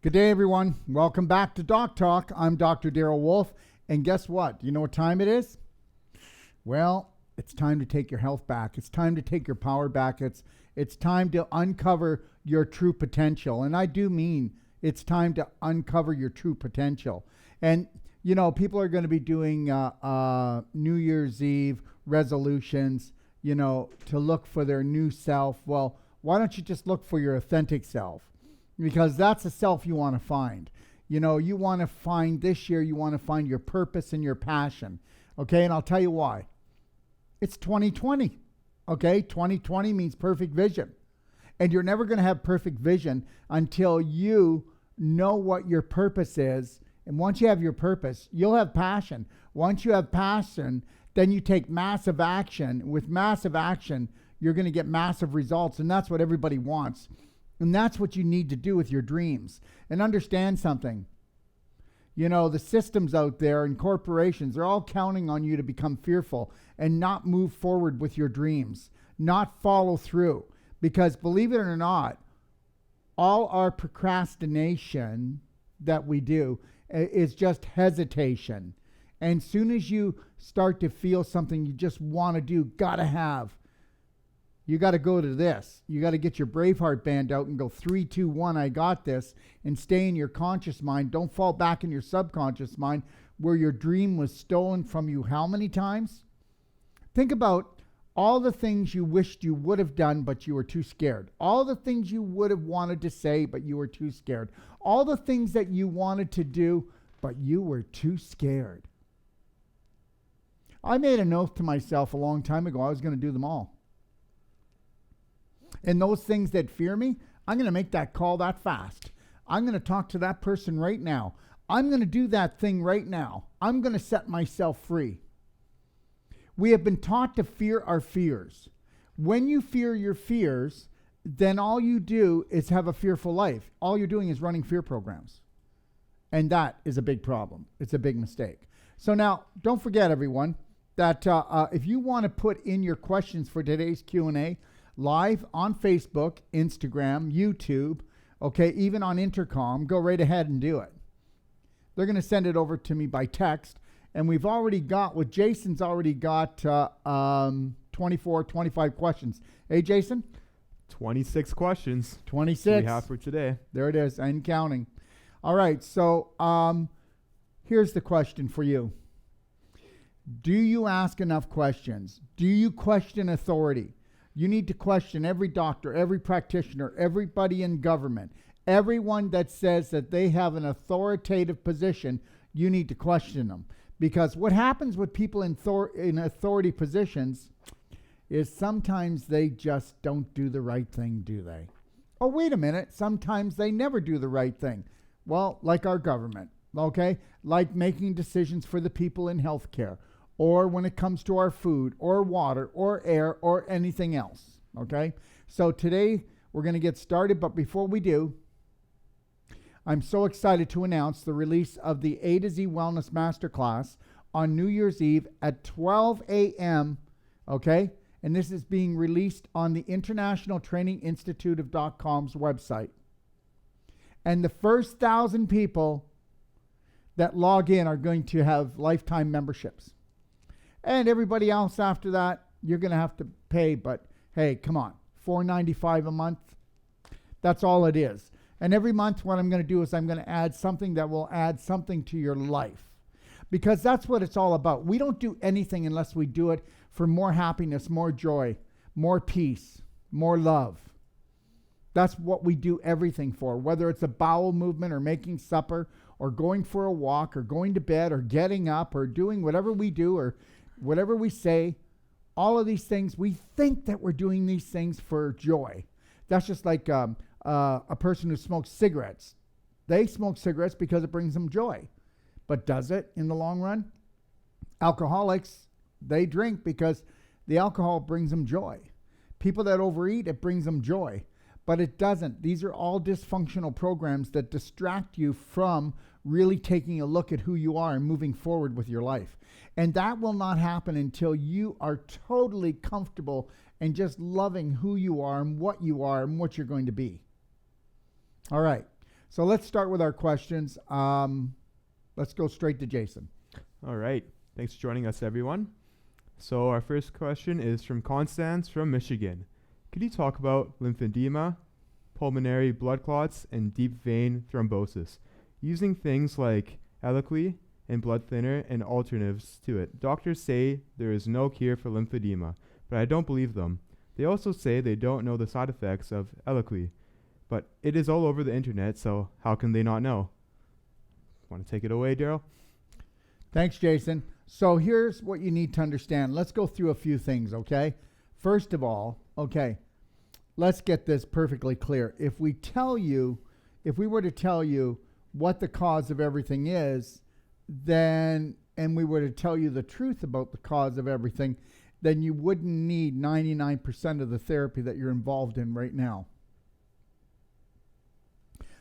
Good day, everyone. Welcome back to DocTalk. I'm Dr. Darrell Wolfe, and guess what? You know what time it is? Well, it's time to take your health back. It's time to take your power back. It's time to uncover your true potential, and I do mean it's time to uncover your true potential. And you know, people are going to be doing New Year's Eve resolutions, you know, to look for their new self. Well, why don't you just look for your authentic self? Because that's the self you want to find. You know, you want to find this year, you want to find your purpose and your passion. Okay, and I'll tell you why. It's 2020. Okay, 2020 means perfect vision. And you're never going to have perfect vision until you know what your purpose is. And once you have your purpose, you'll have passion. Once you have passion, then you take massive action. With massive action, you're going to get massive results. And that's what everybody wants. And that's what you need to do with your dreams. And understand something. You know, the systems out there and corporations are all counting on you to become fearful and not move forward with your dreams, not follow through. Because believe it or not, all our procrastination that we do is just hesitation. And soon as you start to feel something you just want to do, gotta have, you got to go to this. You got to get your Braveheart band out and go 3, 2, 1, I got this, and stay in your conscious mind. Don't fall back in your subconscious mind where your dream was stolen from you how many times? Think about all the things you wished you would have done, but you were too scared. All the things you would have wanted to say, but you were too scared. All the things that you wanted to do, but you were too scared. I made an oath to myself a long time ago I was going to do them all. And those things that fear me, I'm going to make that call that fast. I'm going to talk to that person right now. I'm going to do that thing right now. I'm going to set myself free. We have been taught to fear our fears. When you fear your fears, then all you do is have a fearful life. All you're doing is running fear programs. And that is a big problem. It's a big mistake. So now, don't forget, everyone, that if you want to put in your questions for today's Q&A, live on Facebook, Instagram, YouTube, okay, even on Intercom, go right ahead and do it. They're going to send it over to me by text. And we've already got, with Jason's already got 24, 25 questions. Hey, Jason? 26 questions. 26. We have for today. There it is, and counting. All right, so here's the question for you. Do you ask enough questions? Do you question authority? You need to question every doctor, every practitioner, everybody in government, everyone that says that they have an authoritative position. You need to question them. Because what happens with people in authority positions is sometimes they just don't do the right thing, do they? Oh, wait a minute. Sometimes they never do the right thing. Well, like our government, okay? Like making decisions for the people in healthcare, or when it comes to our food or water or air or anything else, okay? So today we're going to get started, but before we do, I'm so excited to announce the release of the A to Z Wellness Masterclass on New Year's Eve at 12 a.m., okay? And this is being released on the International Training Institute of .com's website. And the first 1,000 people that log in are going to have lifetime memberships. And everybody else after that, you're going to have to pay, but hey, come on, $4.95 a month. That's all it is. And every month what I'm going to do is I'm going to add something that will add something to your life. Because that's what it's all about. We don't do anything unless we do it for more happiness, more joy, more peace, more love. That's what we do everything for, whether it's a bowel movement or making supper or going for a walk or going to bed or getting up or doing whatever we do or whatever we say. All of these things, we think that we're doing these things for joy. That's just like a person who smokes cigarettes. They smoke cigarettes because it brings them joy. But does it in the long run? Alcoholics, they drink because the alcohol brings them joy. People that overeat, it brings them joy. But it doesn't. These are all dysfunctional programs that distract you from really taking a look at who you are and moving forward with your life. And that will not happen until you are totally comfortable and just loving who you are and what you're going to be. All right. So let's start with our questions. Let's go straight to Jason. All right. Thanks for joining us, everyone. So our first question is from Constance from Michigan. Could you talk about lymphedema, pulmonary blood clots, and deep vein thrombosis, using things like Eliquis and blood thinner and alternatives to it? Doctors say there is no cure for lymphedema, but I don't believe them. They also say they don't know the side effects of Eliquis, but it is all over the internet, so how can they not know? Want to take it away, Darrell? Thanks, Jason. So here's what you need to understand. Let's go through a few things, okay? First of all, okay, let's get this perfectly clear. If we were to tell you what the cause of everything is, and we were to tell you the truth about the cause of everything, then you wouldn't need 99% of the therapy that you're involved in right now.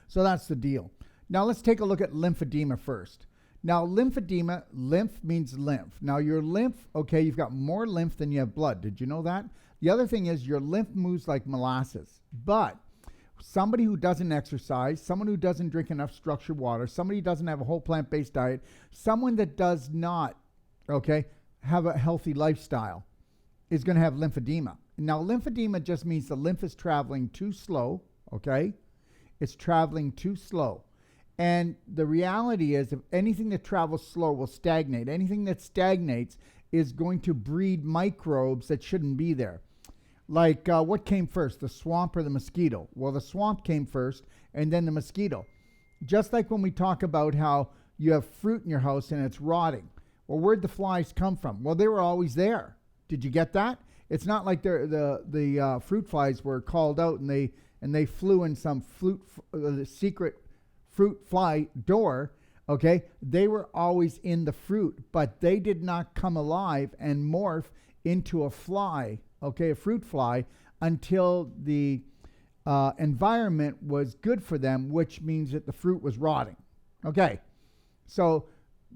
So that's the deal. Now let's take a look at lymphedema first. Now lymphedema, lymph means lymph. Now your lymph, okay, you've got more lymph than you have blood. Did you know that? The other thing is your lymph moves like molasses. But somebody who doesn't exercise, someone who doesn't drink enough structured water, somebody who doesn't have a whole plant-based diet, someone that does not, okay, have a healthy lifestyle is going to have lymphedema. Now lymphedema just means the lymph is traveling too slow, okay? It's traveling too slow. And the reality is, if anything that travels slow will stagnate. Anything that stagnates is going to breed microbes that shouldn't be there. Like what came first, the swamp or the mosquito? Well, the swamp came first and then the mosquito. Just like when we talk about how you have fruit in your house and it's rotting. Well, where'd the flies come from? Well, they were always there. Did you get that? It's not like the fruit flies were called out and they flew in some secret fruit fly door, okay? They were always in the fruit, but they did not come alive and morph into a fly, okay, a fruit fly, until the environment was good for them, which means that the fruit was rotting. Okay, so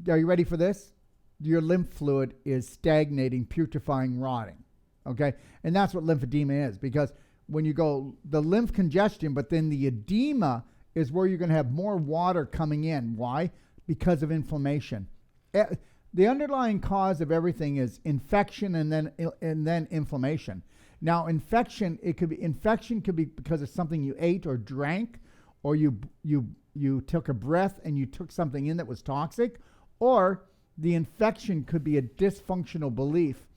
are you ready for this? Your lymph fluid is stagnating, putrefying, rotting, okay? And that's what lymphedema is, because when you go the lymph congestion, but then the edema is where you're going to have more water coming in. Why? Because of inflammation. The underlying cause of everything is infection and then inflammation. Now, infection could be because of something you ate or drank, or you took a breath and you took something in that was toxic, or the infection could be a dysfunctional belief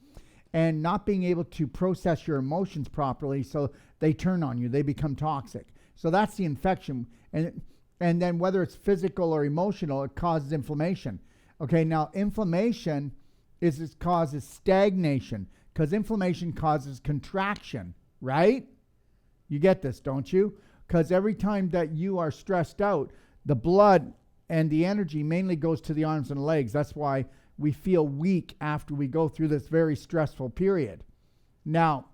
and not being able to process your emotions properly, so they turn on you, they become toxic. So that's the infection. And then whether it's physical or emotional, it causes inflammation. Okay, now inflammation causes stagnation, because inflammation causes contraction, right? You get this, don't you? Because every time that you are stressed out, the blood and the energy mainly goes to the arms and legs. That's why we feel weak after we go through this very stressful period. Now,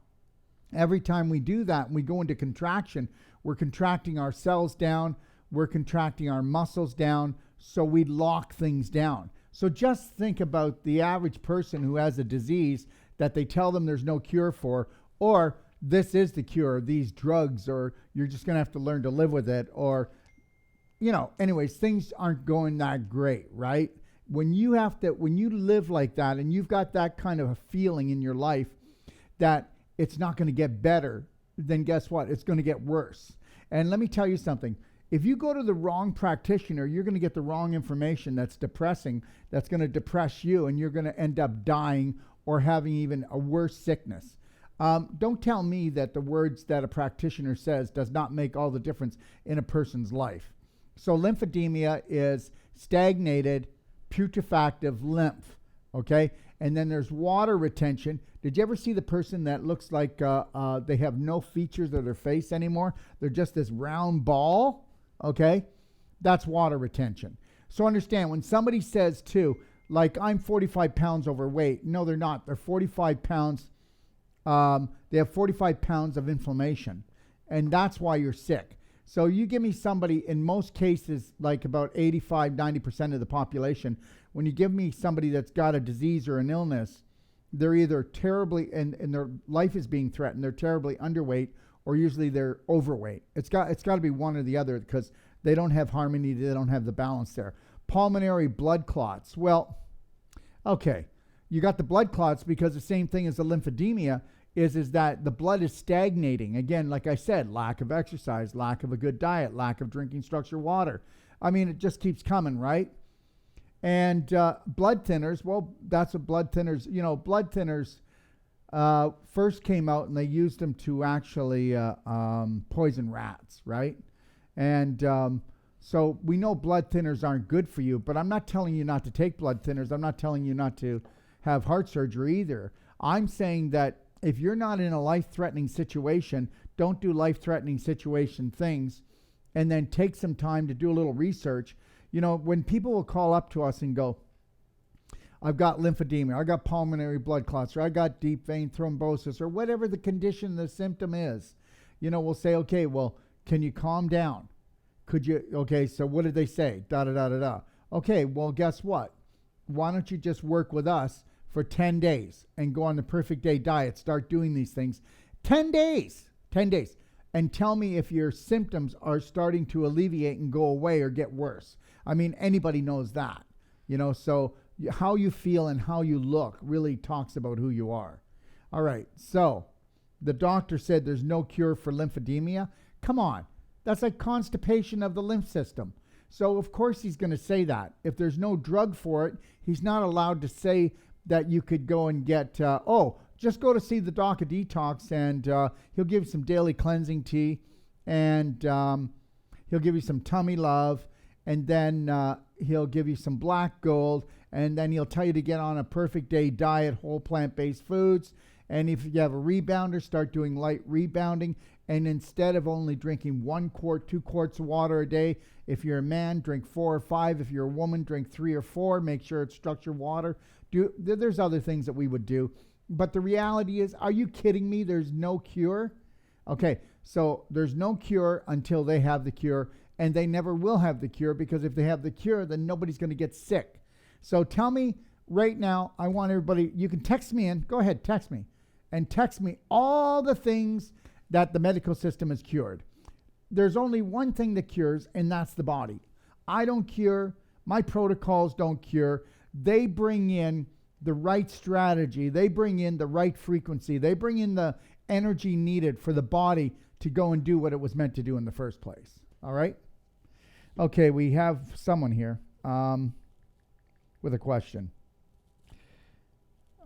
every time we do that, we go into contraction, we're contracting our cells down, we're contracting our muscles down, so we lock things down. So just think about the average person who has a disease that they tell them there's no cure for, or this is the cure, these drugs, or you're just going to have to learn to live with it, or, anyways, things aren't going that great, right? When you live like that and you've got that kind of a feeling in your life that it's not going to get better, then guess what? It's going to get worse. And let me tell you something. If you go to the wrong practitioner, you're going to get the wrong information that's depressing, that's going to depress you, and you're going to end up dying or having even a worse sickness. Don't tell me that the words that a practitioner says does not make all the difference in a person's life. So lymphedema is stagnated, putrefactive lymph, okay? And then there's water retention. Did you ever see the person that looks like they have no features of their face anymore? They're just this round ball, okay? That's water retention. So understand, when somebody says too, like, I'm 45 pounds overweight. No, they're not. They're 45 pounds. They have 45 pounds of inflammation, and that's why you're sick. So you give me somebody, in most cases, like about 85, 90% of the population, when you give me somebody that's got a disease or an illness, they're either terribly, and their life is being threatened, they're terribly underweight, or usually they're overweight. It's got to be one or the other, because They don't have harmony. They don't have the balance there. Pulmonary blood clots. Well, okay. You got the blood clots because the same thing as the lymphedema is that the blood is stagnating. Again, like I said, lack of exercise, lack of a good diet, lack of drinking structured water. I mean, it just keeps coming, right? And blood thinners, well, that's what blood thinners, blood thinners first came out and they used them to actually poison rats, right? And so we know blood thinners aren't good for you, but I'm not telling you not to take blood thinners. I'm not telling you not to have heart surgery either. I'm saying that if you're not in a life-threatening situation, don't do life-threatening situation things, and then take some time to do a little research. When people will call up to us and go, I've got lymphedema, I got pulmonary blood clots, or I got deep vein thrombosis, or whatever the condition, the symptom is, we'll say, okay, well, can you calm down? Could you, okay, so what did they say? Da-da-da-da-da. Okay, well, guess what? Why don't you just work with us for 10 days and go on the perfect day diet, start doing these things. 10 days, and tell me if your symptoms are starting to alleviate and go away or get worse. I mean, anybody knows that, so how you feel and how you look really talks about who you are. All right, so the doctor said there's no cure for lymphedema. Come on, that's like constipation of the lymph system. So of course he's going to say that. If there's no drug for it, he's not allowed to say that you could go and get, just go to see the doc of Detox, and he'll give you some daily cleansing tea, and he'll give you some tummy love, and then he'll give you some black gold, and then he'll tell you to get on a perfect day diet, whole plant-based foods, and if you have a rebounder, start doing light rebounding, and instead of only drinking 1 quart, 2 quarts of water a day, if you're a man, drink 4 or 5. If you're a woman, drink 3 or 4. Make sure it's structured water. There's other things that we would do. But the reality is, are you kidding me? There's no cure? Okay, so there's no cure until they have the cure, and they never will have the cure, because if they have the cure, then nobody's going to get sick. So tell me right now, I want everybody, you can text me in. Go ahead, text me. And text me all the things that the medical system has cured. There's only one thing that cures, and that's the body. I don't cure. My protocols don't cure. They bring in the right strategy. They bring in the right frequency. They bring in the energy needed for the body to go and do what it was meant to do in the first place. All right? Okay, we have someone here with a question.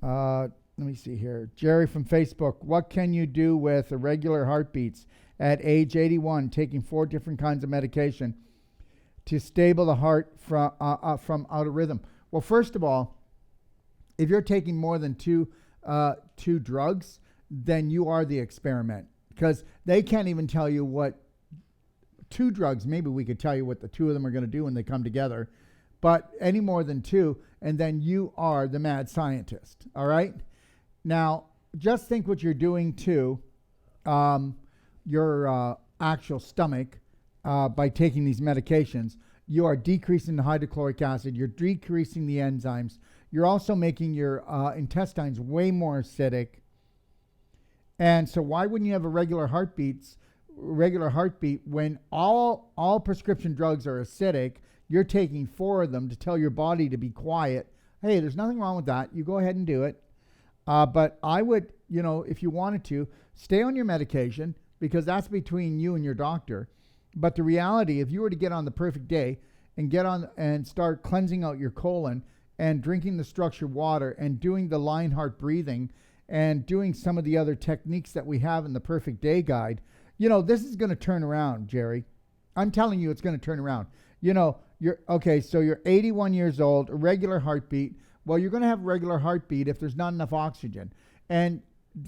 Let me see here. Jerry from Facebook. What can you do with irregular heartbeats at age 81, taking 4 different kinds of medication to stable the heart from out of rhythm? Well, first of all, if you're taking more than two drugs, then you are the experiment, because they can't even tell you what 2 drugs. Maybe we could tell you what the 2 of them are going to do when they come together, but any more than 2, and then you are the mad scientist. All right. Now, just think what you're doing to your actual stomach by taking these medications. You are decreasing the hydrochloric acid. You're decreasing the enzymes. You're also making your intestines way more acidic. And so why wouldn't you have a regular heartbeat when all prescription drugs are acidic? You're taking 4 of them to tell your body to be quiet. Hey, there's nothing wrong with that. You go ahead and do it. But I would, if you wanted to, stay on your medication, because that's between you and your doctor. But the reality, if you were to get on the perfect day and get on and start cleansing out your colon and drinking the structured water and doing the Lionheart breathing and doing some of the other techniques that we have in the perfect day guide, this is going to turn around, Jerry. I'm telling you, it's going to turn around. So you're 81 years old, irregular heartbeat. Well, you're going to have regular heartbeat if there's not enough oxygen and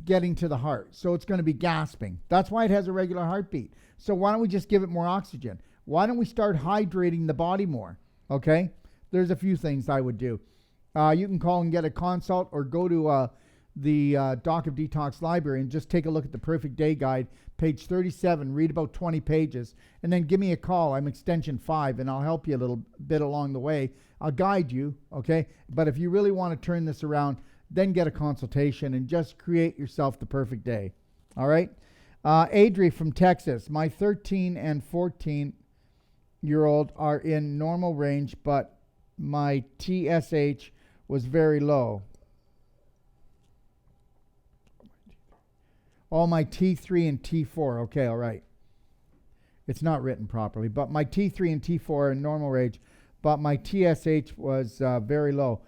getting to the heart. So it's going to be gasping. That's why it has a regular heartbeat. So why don't we just give it more oxygen? Why don't we start hydrating the body more? Okay? There's a few things I would do. You can call and get a consult, or go to the Doc of Detox library and just take a look at the Perfect Day Guide, page 37, read about 20 pages, and then give me a call. I'm extension 5, and I'll help you a little bit along the way. I'll guide you, okay? But if you really want to turn this around, then get a consultation and just create yourself the perfect day. All right? Adri from Texas. My 13 and 14 year-old are in normal range, but my TSH was very low. All my T3 and T4. Okay, all right. It's not written properly, but my T3 and T4 are in normal range, but my TSH was very low.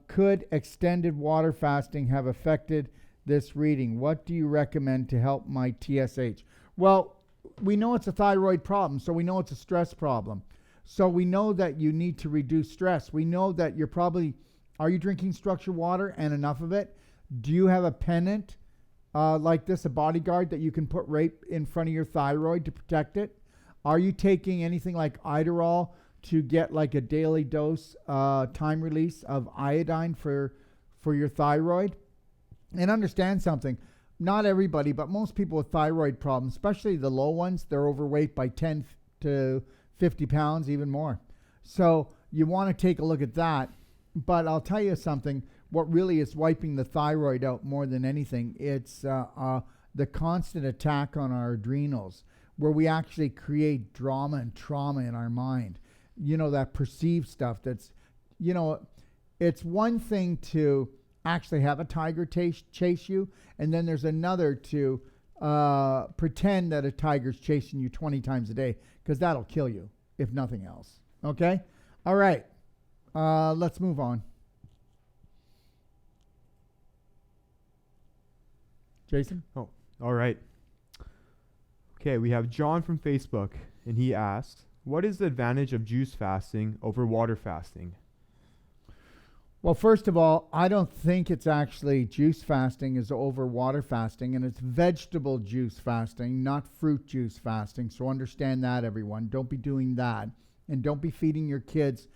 Could extended water fasting have affected this reading? What do you recommend to help my TSH? Well, we know it's a thyroid problem, so we know it's a stress problem. So we know that you need to reduce stress. We know that you're probably, are you drinking structured water and enough of it? Do you have a pennant like this, a bodyguard that you can put right in front of your thyroid to protect it? Are you taking anything like Idorol to get like a daily dose time release of iodine for your thyroid? And understand something, not everybody, but most people with thyroid problems, especially the low ones, they're overweight by 10 to 50 pounds, even more. So you want to take a look at that. But I'll tell you something, what really is wiping the thyroid out more than anything, it's the constant attack on our adrenals, where we actually create drama and trauma in our mind. You know, that perceived stuff that's, you know, it's one thing to actually have a tiger chase you, and then there's another to pretend that a tiger's chasing you 20 times a day, because that'll kill you, if nothing else. Okay? All right. Let's move on. Jason? Oh, all right. Okay, we have John from Facebook, and he asks, what is the advantage of juice fasting over water fasting? Well, first of all, I don't think it's actually juice fasting is over water fasting, and it's vegetable juice fasting, not fruit juice fasting. So understand that, everyone. Don't be doing that. And don't be feeding your kids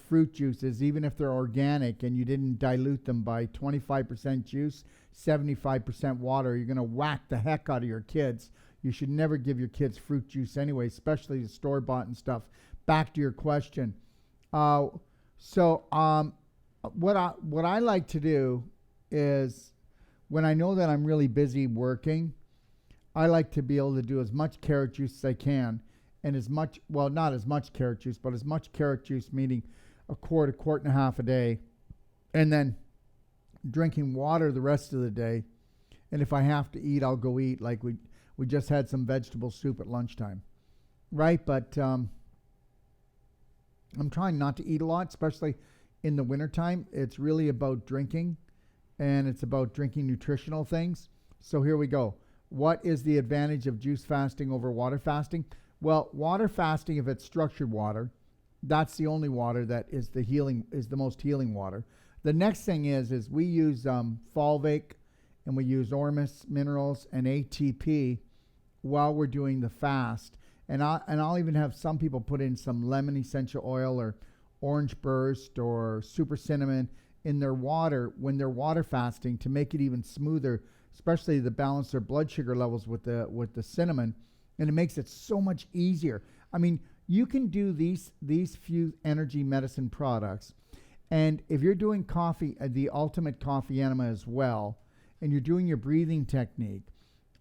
fruit juices, even if they're organic and you didn't dilute them by 25% juice, 75% water. You're going to whack the heck out of your kids. You should never give your kids fruit juice anyway, especially the store-bought and stuff. Back to your question. What I like to do is, when I know that I'm really busy working, I like to be able to do as much carrot juice as I can, and as much, well, not as much carrot juice, but as much carrot juice, meaning a quart and a half a day, and then drinking water the rest of the day. And if I have to eat, I'll go eat. Like we just had some vegetable soup at lunchtime, right? But I'm trying not to eat a lot, especially in the wintertime. It's really about drinking, and it's about drinking nutritional things. So here we go. What is the advantage of juice fasting over water fasting? Well, water fasting, if it's structured water, that's the only water that is the most healing water. The next thing is we use fulvic, and we use Ormus minerals and ATP while we're doing the fast. And I'll even have some people put in some lemon essential oil or orange burst or super cinnamon in their water when they're water fasting to make it even smoother, especially to balance their blood sugar levels with the cinnamon, and it makes it so much easier. I mean, you can do these few energy medicine products, and if you're doing coffee, the ultimate coffee enema as well, and you're doing your breathing technique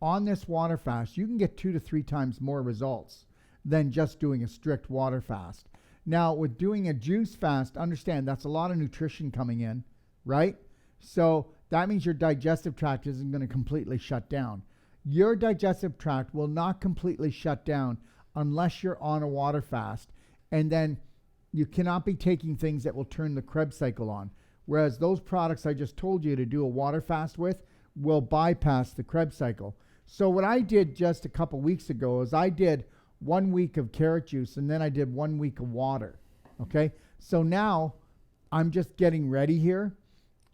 on this water fast, you can get 2 to 3 times more results than just doing a strict water fast. Now, with doing a juice fast, understand that's a lot of nutrition coming in, right? So that means your digestive tract isn't going to completely shut down. Your digestive tract will not completely shut down unless you're on a water fast. And then you cannot be taking things that will turn the Krebs cycle on. Whereas those products I just told you to do a water fast with will bypass the Krebs cycle. So what I did just a couple weeks ago is I did 1 week of carrot juice, and then I did 1 week of water. Okay? So now I'm just getting ready here,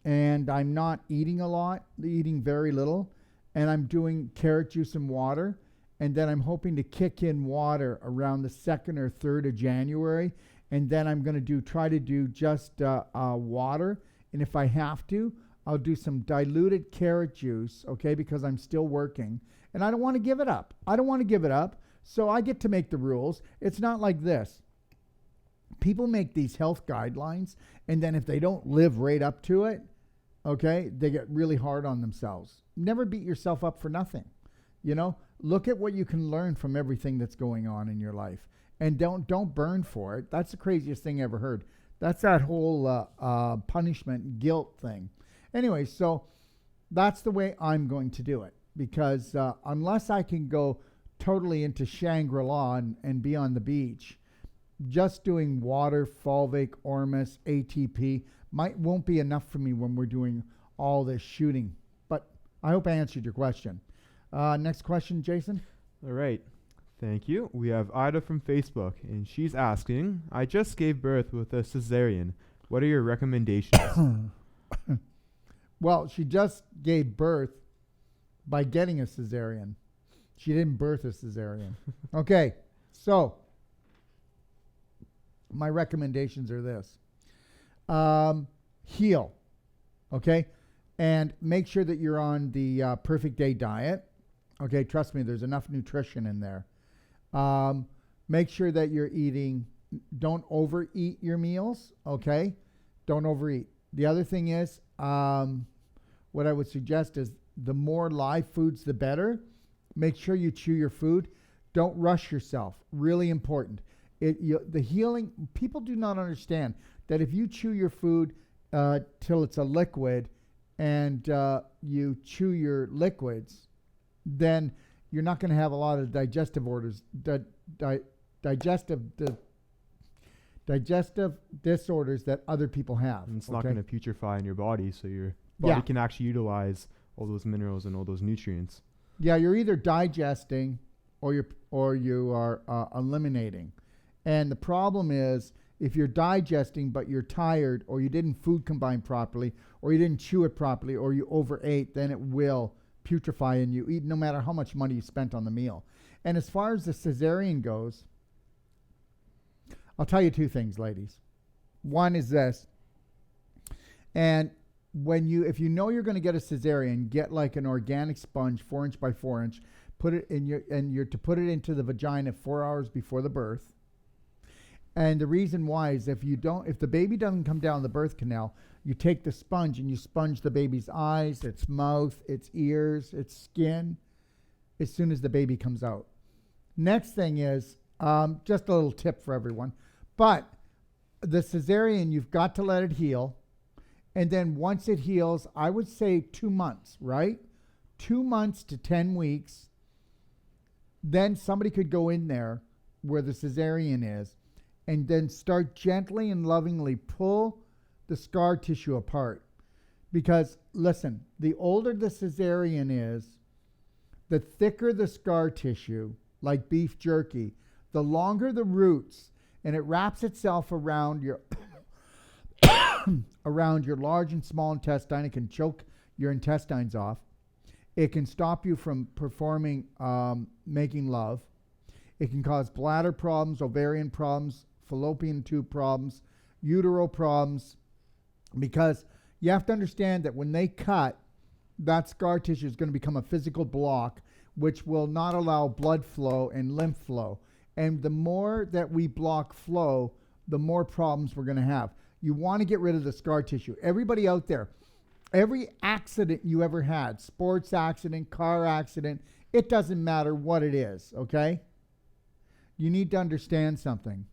and I'm not eating a lot, eating very little, and I'm doing carrot juice and water, and then I'm hoping to kick in water around the 2nd or 3rd of January, and then I'm going to try to do just water, and if I have to, I'll do some diluted carrot juice, okay, because I'm still working, and I don't want to give it up. So I get to make the rules. It's not like this. People make these health guidelines, and then if they don't live right up to it, okay, they get really hard on themselves. Never beat yourself up for nothing. You know, look at what you can learn from everything that's going on in your life. and don't burn for it. That's the craziest thing I ever heard. That's that whole punishment guilt thing. Anyway, so that's the way I'm going to do it, because unless I can go totally into Shangri-La and be on the beach, just doing water, fulvic, Ormus, ATP won't be enough for me when we're doing all this shooting. But I hope I answered your question. Next question, Jason. All right. Thank you. We have Ida from Facebook, and she's asking, I just gave birth with a Ciserian. What are your recommendations? Well, she just gave birth by getting a Ciserian. She didn't birth a Ciserian. Okay, so my recommendations are this. Heal, okay? And make sure that you're on the Perfect Day diet. Okay, trust me, there's enough nutrition in there. Make sure that you're eating, don't overeat your meals, okay? Don't overeat. The other thing is, what I would suggest is the more live foods, the better. Make sure you chew your food. Don't rush yourself. Really important. The healing, people do not understand that if you chew your food till it's a liquid and you chew your liquids, then you're not going to have a lot of digestive digestive disorders that other people have. And it's not going to putrefy in your body, so your body can actually utilize all those minerals and all those nutrients. Yeah, you're either digesting or you are eliminating. And the problem is, if you're digesting but you're tired, or you didn't food combine properly, or you didn't chew it properly, or you overate, then it will putrefy in you, no matter how much money you spent on the meal. And as far as the Ciserian goes, I'll tell you two things, ladies. One is this, and if you know you're going to get a Ciserian, get like an organic sponge, 4-inch by 4-inch, put it in you're to put it into the vagina 4 hours before the birth. And the reason why is if the baby doesn't come down the birth canal, you take the sponge and you sponge the baby's eyes, its mouth, its ears, its skin, as soon as the baby comes out. Next thing is, just a little tip for everyone, but the Ciserian, you've got to let it heal. And then once it heals, I would say 2 months, right? 2 months to 10 weeks. Then somebody could go in there where the Ciserian is and then start gently and lovingly pull the scar tissue apart. Because, listen, the older the Ciserian is, the thicker the scar tissue, like beef jerky, the longer the roots, and it wraps itself around your around your large and small intestine. It can choke your intestines off. It can stop you from performing, making love. It can cause bladder problems, ovarian problems, fallopian tube problems, uteral problems, because you have to understand that when they cut, that scar tissue is going to become a physical block, which will not allow blood flow and lymph flow. And the more that we block flow, the more problems we're going to have. You want to get rid of the scar tissue. Everybody out there, every accident you ever had, sports accident, car accident, it doesn't matter what it is, okay? You need to understand something.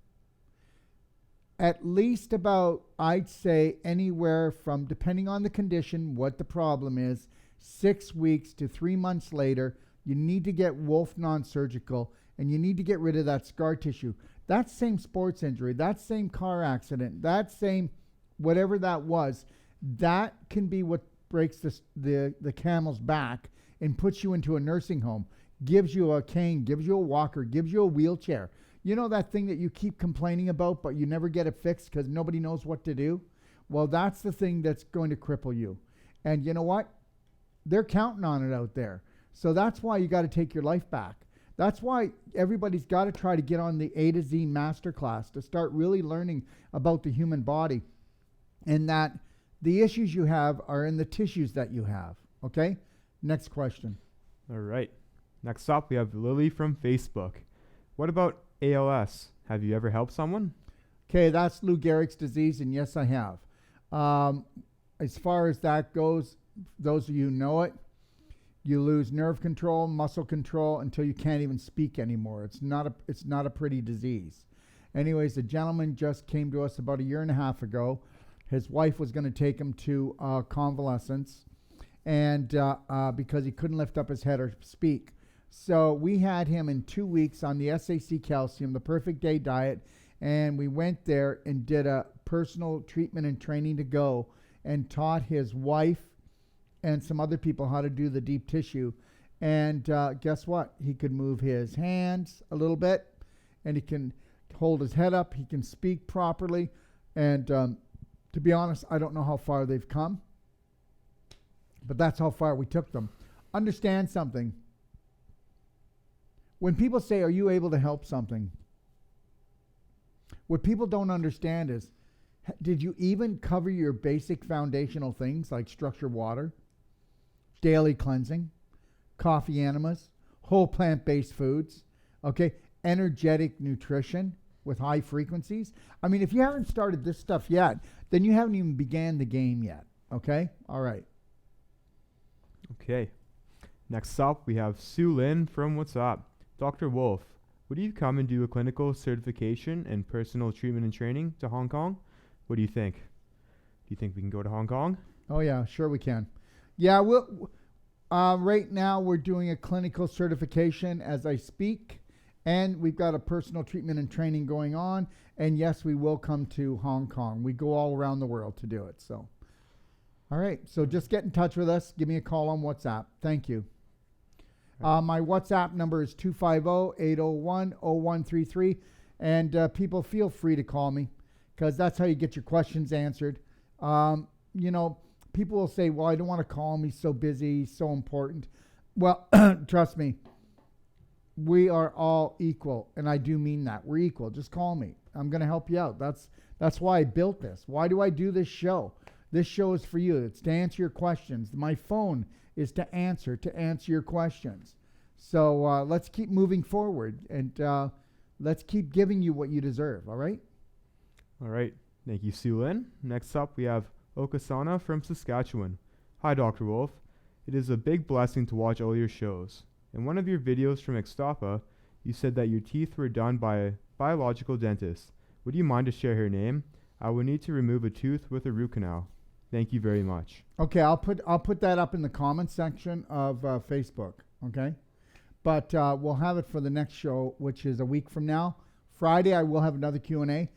At least about, I'd say, anywhere from, depending on the condition, what the problem is, 6 weeks to 3 months later, you need to get Wolfe non-surgical, and you need to get rid of that scar tissue. That same sports injury, that same car accident, that same whatever that was, that can be what breaks the camel's back and puts you into a nursing home, gives you a cane, gives you a walker, gives you a wheelchair. You know that thing that you keep complaining about, but you never get it fixed because nobody knows what to do? Well, that's the thing that's going to cripple you. And you know what? They're counting on it out there. So that's why you got to take your life back. That's why everybody's got to try to get on the A to Z Masterclass to start really learning about the human body, and that the issues you have are in the tissues that you have. Okay? Next question. All right. Next up, we have Lily from Facebook. What about ALS? Have you ever helped someone? Okay, that's Lou Gehrig's disease, and yes, I have. As far as that goes, those of you who know it, You lose nerve control, muscle control until you can't even speak anymore. It's not a pretty disease. Anyways, the gentleman just came to us about a year and a half ago. His wife was going to take him to convalescence, and because he couldn't lift up his head or speak. So we had him in 2 weeks on the SAC calcium, the perfect day diet, and we went there and did a personal treatment and training to go and taught his wife and some other people how to do the deep tissue. And guess what? He could move his hands a little bit, and he can hold his head up. He can speak properly. And to be honest, I don't know how far they've come, but that's how far we took them. Understand something. When people say, are you able to help something? What people don't understand is, did you even cover your basic foundational things like structured water, daily cleansing, coffee enemas, whole plant-based foods, okay, energetic nutrition with high frequencies? I mean, if you haven't started this stuff yet, then you haven't even began the game yet, okay? All right. Okay. Next up, we have Sue Lin from What's Up. Dr. Wolfe, would you come and do a clinical certification and personal treatment and training to Hong Kong? What do you think? Do you think we can go to Hong Kong? Oh, yeah, sure we can. Yeah, right now we're doing a clinical certification as I speak, and we've got a personal treatment and training going on, and yes, we will come to Hong Kong. We go all around the world to do it, so. All right, so just get in touch with us. Give me a call on WhatsApp. Thank you. My WhatsApp number is 250-801-0133, and people feel free to call me because that's how you get your questions answered. You know, people will say, well, I don't want to call me, so busy, so important. Well, trust me, we are all equal, and I do mean that. We're equal. Just call me. I'm going to help you out. That's why I built this. Why do I do this show? This show is for you. It's to answer your questions. My phone is to answer your questions. So let's keep moving forward, and let's keep giving you what you deserve, all right? All right. Thank you, Sue Lin. Next up, we have Okasana from Saskatchewan. Hi, Dr. Wolfe. It is a big blessing to watch all your shows. In one of your videos from Extapa, you said that your teeth were done by a biological dentist. Would you mind to share her name? I would need to remove a tooth with a root canal. Thank you very much. Okay, I'll put that up in the comments section of Facebook, okay? But we'll have it for the next show, which is a week from now. Friday, I will have another Q&A,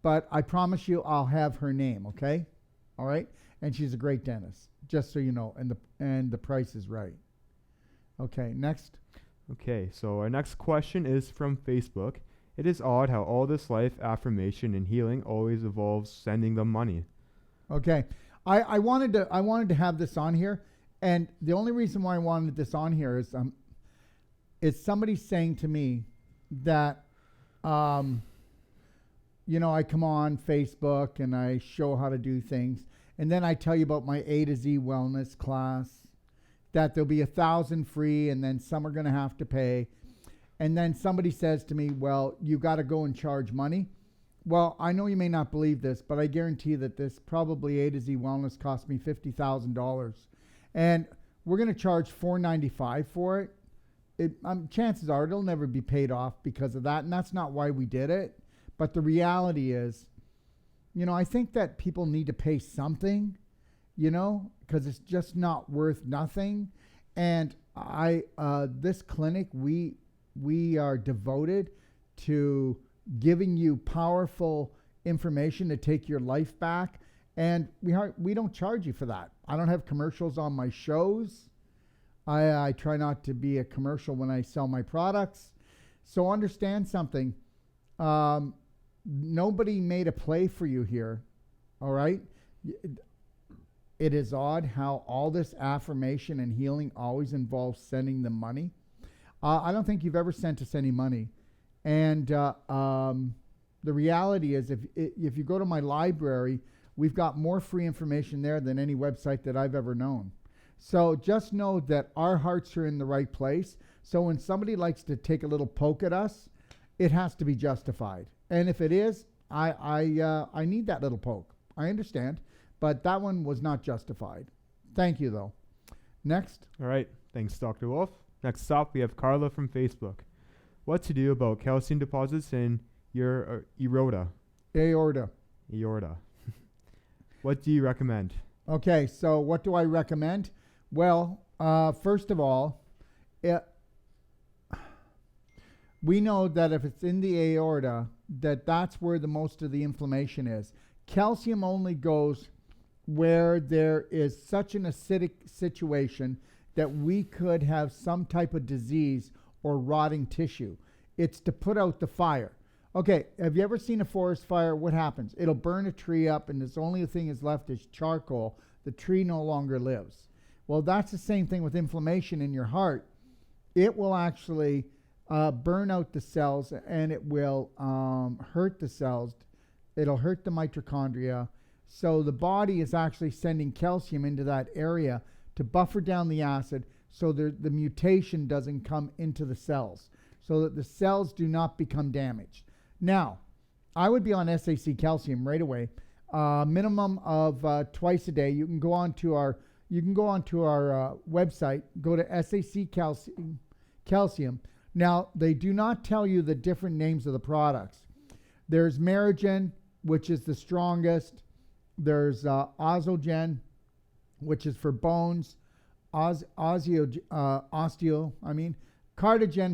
but I promise you I'll have her name, okay? All right? And she's a great dentist, just so you know, and the price is right. Okay, next. Okay, so our next question is from Facebook. It is odd how all this life affirmation and healing always involves sending them money. Okay. I wanted to have this on here, and the only reason why I wanted this on here is somebody saying to me that you know, I come on Facebook and I show how to do things, and then I tell you about my A to Z wellness class, that there'll be 1,000 free, and then some are going to have to pay. And then somebody says to me, well, you got to go and charge money. Well, I know you may not believe this, but I guarantee that this probably A to Z wellness cost me $50,000. And we're going to charge $495 for it. Chances are it'll never be paid off because of that, and that's not why we did it. But the reality is, you know, I think that people need to pay something, you know, because it's just not worth nothing. And this clinic, we are devoted to giving you powerful information to take your life back, and we don't charge you for that. I don't have commercials on my shows. I try not to be a commercial when I sell my products. So understand something. Nobody made a play for you here, all right? It is odd how all this affirmation and healing always involves sending them money. I don't think you've ever sent us any money. And the reality is, if you go to my library, we've got more free information there than any website that I've ever known. So just know that our hearts are in the right place. So when somebody likes to take a little poke at us, it has to be justified. And if it is, I need that little poke. I understand. But that one was not justified. Thank you, though. Next. All right. Thanks, Dr. Wolfe. Next up, we have Carla from Facebook. What to do about calcium deposits in your aorta? Aorta. Aorta. What do you recommend? Okay, so what do I recommend? Well, first of all, we know that if it's in the aorta, that's where the most of the inflammation is. Calcium only goes where there is such an acidic situation that we could have some type of disease or rotting tissue. It's to put out the fire. Okay, have you ever seen a forest fire? What happens? It'll burn a tree up, and the only thing is left is charcoal. The tree no longer lives. Well, that's the same thing with inflammation in your heart. It will actually burn out the cells, and it will hurt the cells. It'll hurt the mitochondria. So the body is actually sending calcium into that area to buffer down the acid so the mutation doesn't come into the cells, so that the cells do not become damaged. Now, I would be on SAC calcium right away, minimum of twice a day. You can go on to our website, go to SAC calcium. Now, they do not tell you the different names of the products. There's Merigen, which is the strongest. There's Ozogen, which is for bones. Cardigen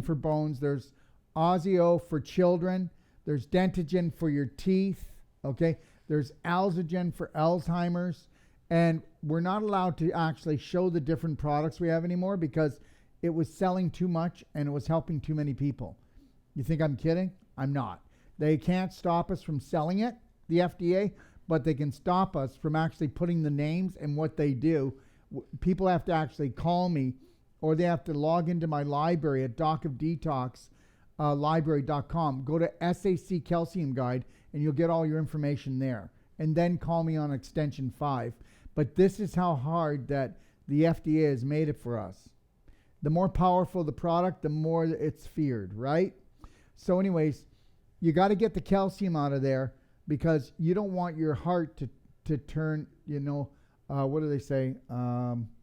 for bones. There's Ozeo for children. There's Dentagen for your teeth. Okay. There's Alzogen for Alzheimer's. And we're not allowed to actually show the different products we have anymore because it was selling too much and it was helping too many people. You think I'm kidding? I'm not. They can't stop us from selling it, the FDA, but they can stop us from actually putting the names and what they do. People have to actually call me, or they have to log into my library at Doc of Detox, library.com. Go to SAC Calcium Guide, and you'll get all your information there. And then call me on extension 5. But this is how hard that the FDA has made it for us. The more powerful the product, the more it's feared, right? So anyways, you got to get the calcium out of there because you don't want your heart to turn, what do they say?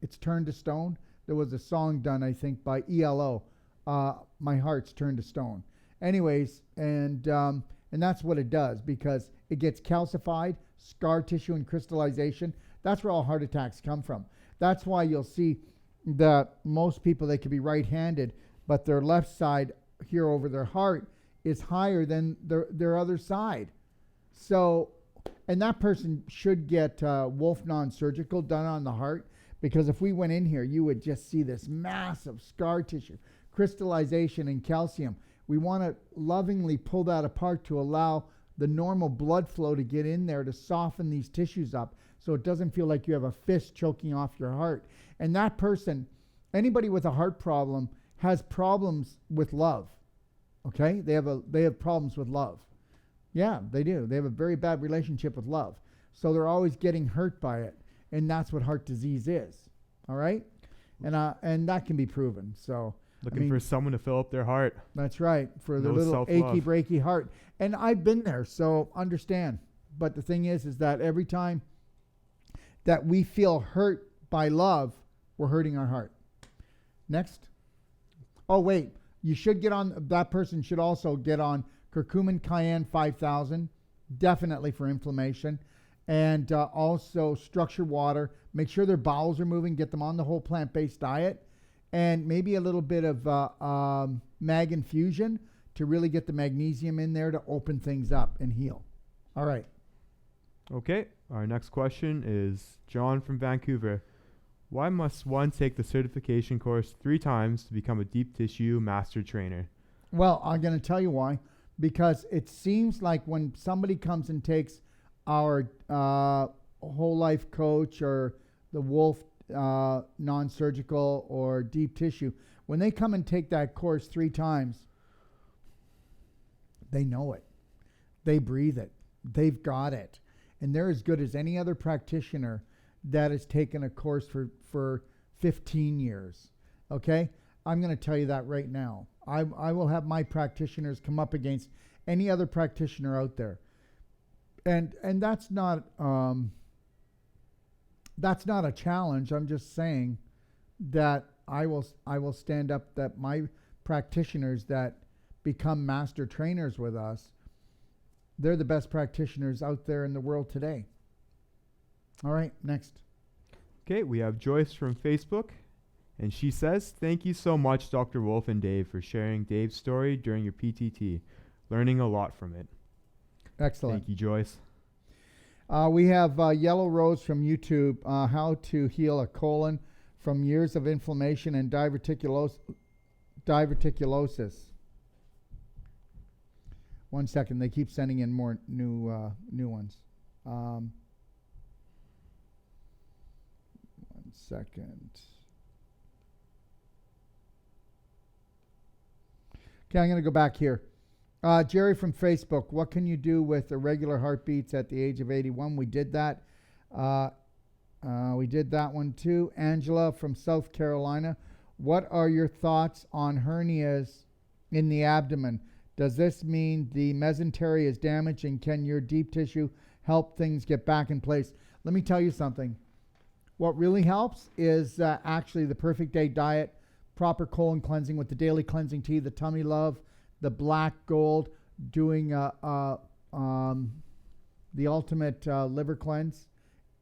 It's turned to stone. There was a song done, I think, by ELO. My heart's turned to stone. Anyways, and that's what it does because it gets calcified, scar tissue and crystallization. That's where all heart attacks come from. That's why you'll see that most people, they could be right-handed, but their left side here over their heart is higher than their other side. So, and that person should get Wolfe non-surgical done on the heart, because if we went in here, you would just see this massive scar tissue, crystallization and calcium. We want to lovingly pull that apart to allow the normal blood flow to get in there to soften these tissues up so it doesn't feel like you have a fist choking off your heart. And that person, anybody with a heart problem, has problems with love. Okay? They have problems with love. Yeah, they do. They have a very bad relationship with love. So they're always getting hurt by it. And that's what heart disease is. All right? And that can be proven. So Looking for someone to fill up their heart. That's right. For the little self-love. achy breaky heart. And I've been there, so understand. But the thing is that every time that we feel hurt by love, we're hurting our heart. Next. Oh, wait. You should get on, that person should also get on curcumin cayenne 5000, definitely for inflammation. And also structure water. Make sure their bowels are moving. Get them on the whole plant-based diet. And maybe a little bit of mag infusion to really get the magnesium in there to open things up and heal. All right. Okay. Our next question is John from Vancouver. Why must one take the certification course 3 times to become a deep tissue master trainer? Well, I'm going to tell you why. Because it seems like when somebody comes and takes our whole life coach or the Wolfe non-surgical or deep tissue, when they come and take that course 3 times, they know it. They breathe it. They've got it. And they're as good as any other practitioner that has taken a course for 15 years. Okay? I'm going to tell you that right now. I will have my practitioners come up against any other practitioner out there. And that's not a challenge. I'm just saying that I will stand up that my practitioners that become master trainers with us, they're the best practitioners out there in the world today. All right, next. Okay, we have Joyce from Facebook, and she says, "Thank you so much, Dr. Wolfe and Dave, for sharing Dave's story during your PTT. Learning a lot from it." Excellent. Thank you, Joyce. We have Yellow Rose from YouTube, how to heal a colon from years of inflammation and diverticulosis. One second, they keep sending in more new ones. 1 second. Okay, I'm going to go back here. Jerry from Facebook, what can you do with irregular heartbeats at the age of 81? We did that. We did that one too. Angela from South Carolina, what are your thoughts on hernias in the abdomen? Does this mean the mesentery is damaged, and can your deep tissue help things get back in place? Let me tell you something. What really helps is actually the Perfect Day diet, proper colon cleansing with the daily cleansing tea, the Tummy Love, the Black Gold, doing the ultimate liver cleanse,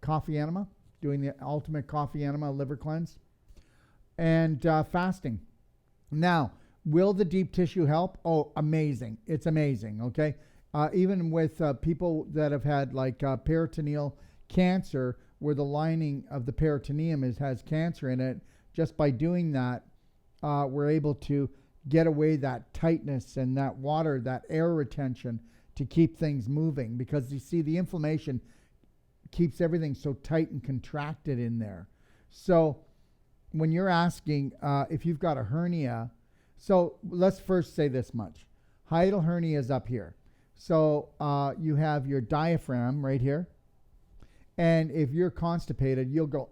coffee enema, doing the ultimate coffee enema liver cleanse, and fasting. Now, will the deep tissue help? Oh, amazing. It's amazing, okay? Even with people that have had like peritoneal cancer, where the lining of the peritoneum has cancer in it, just by doing that, we're able to get away that tightness and that water, that air retention to keep things moving, because you see the inflammation keeps everything so tight and contracted in there. So when you're asking if you've got a hernia, so let's first say this much. Hiatal hernia is up here. So you have your diaphragm right here. And if you're constipated, you'll go,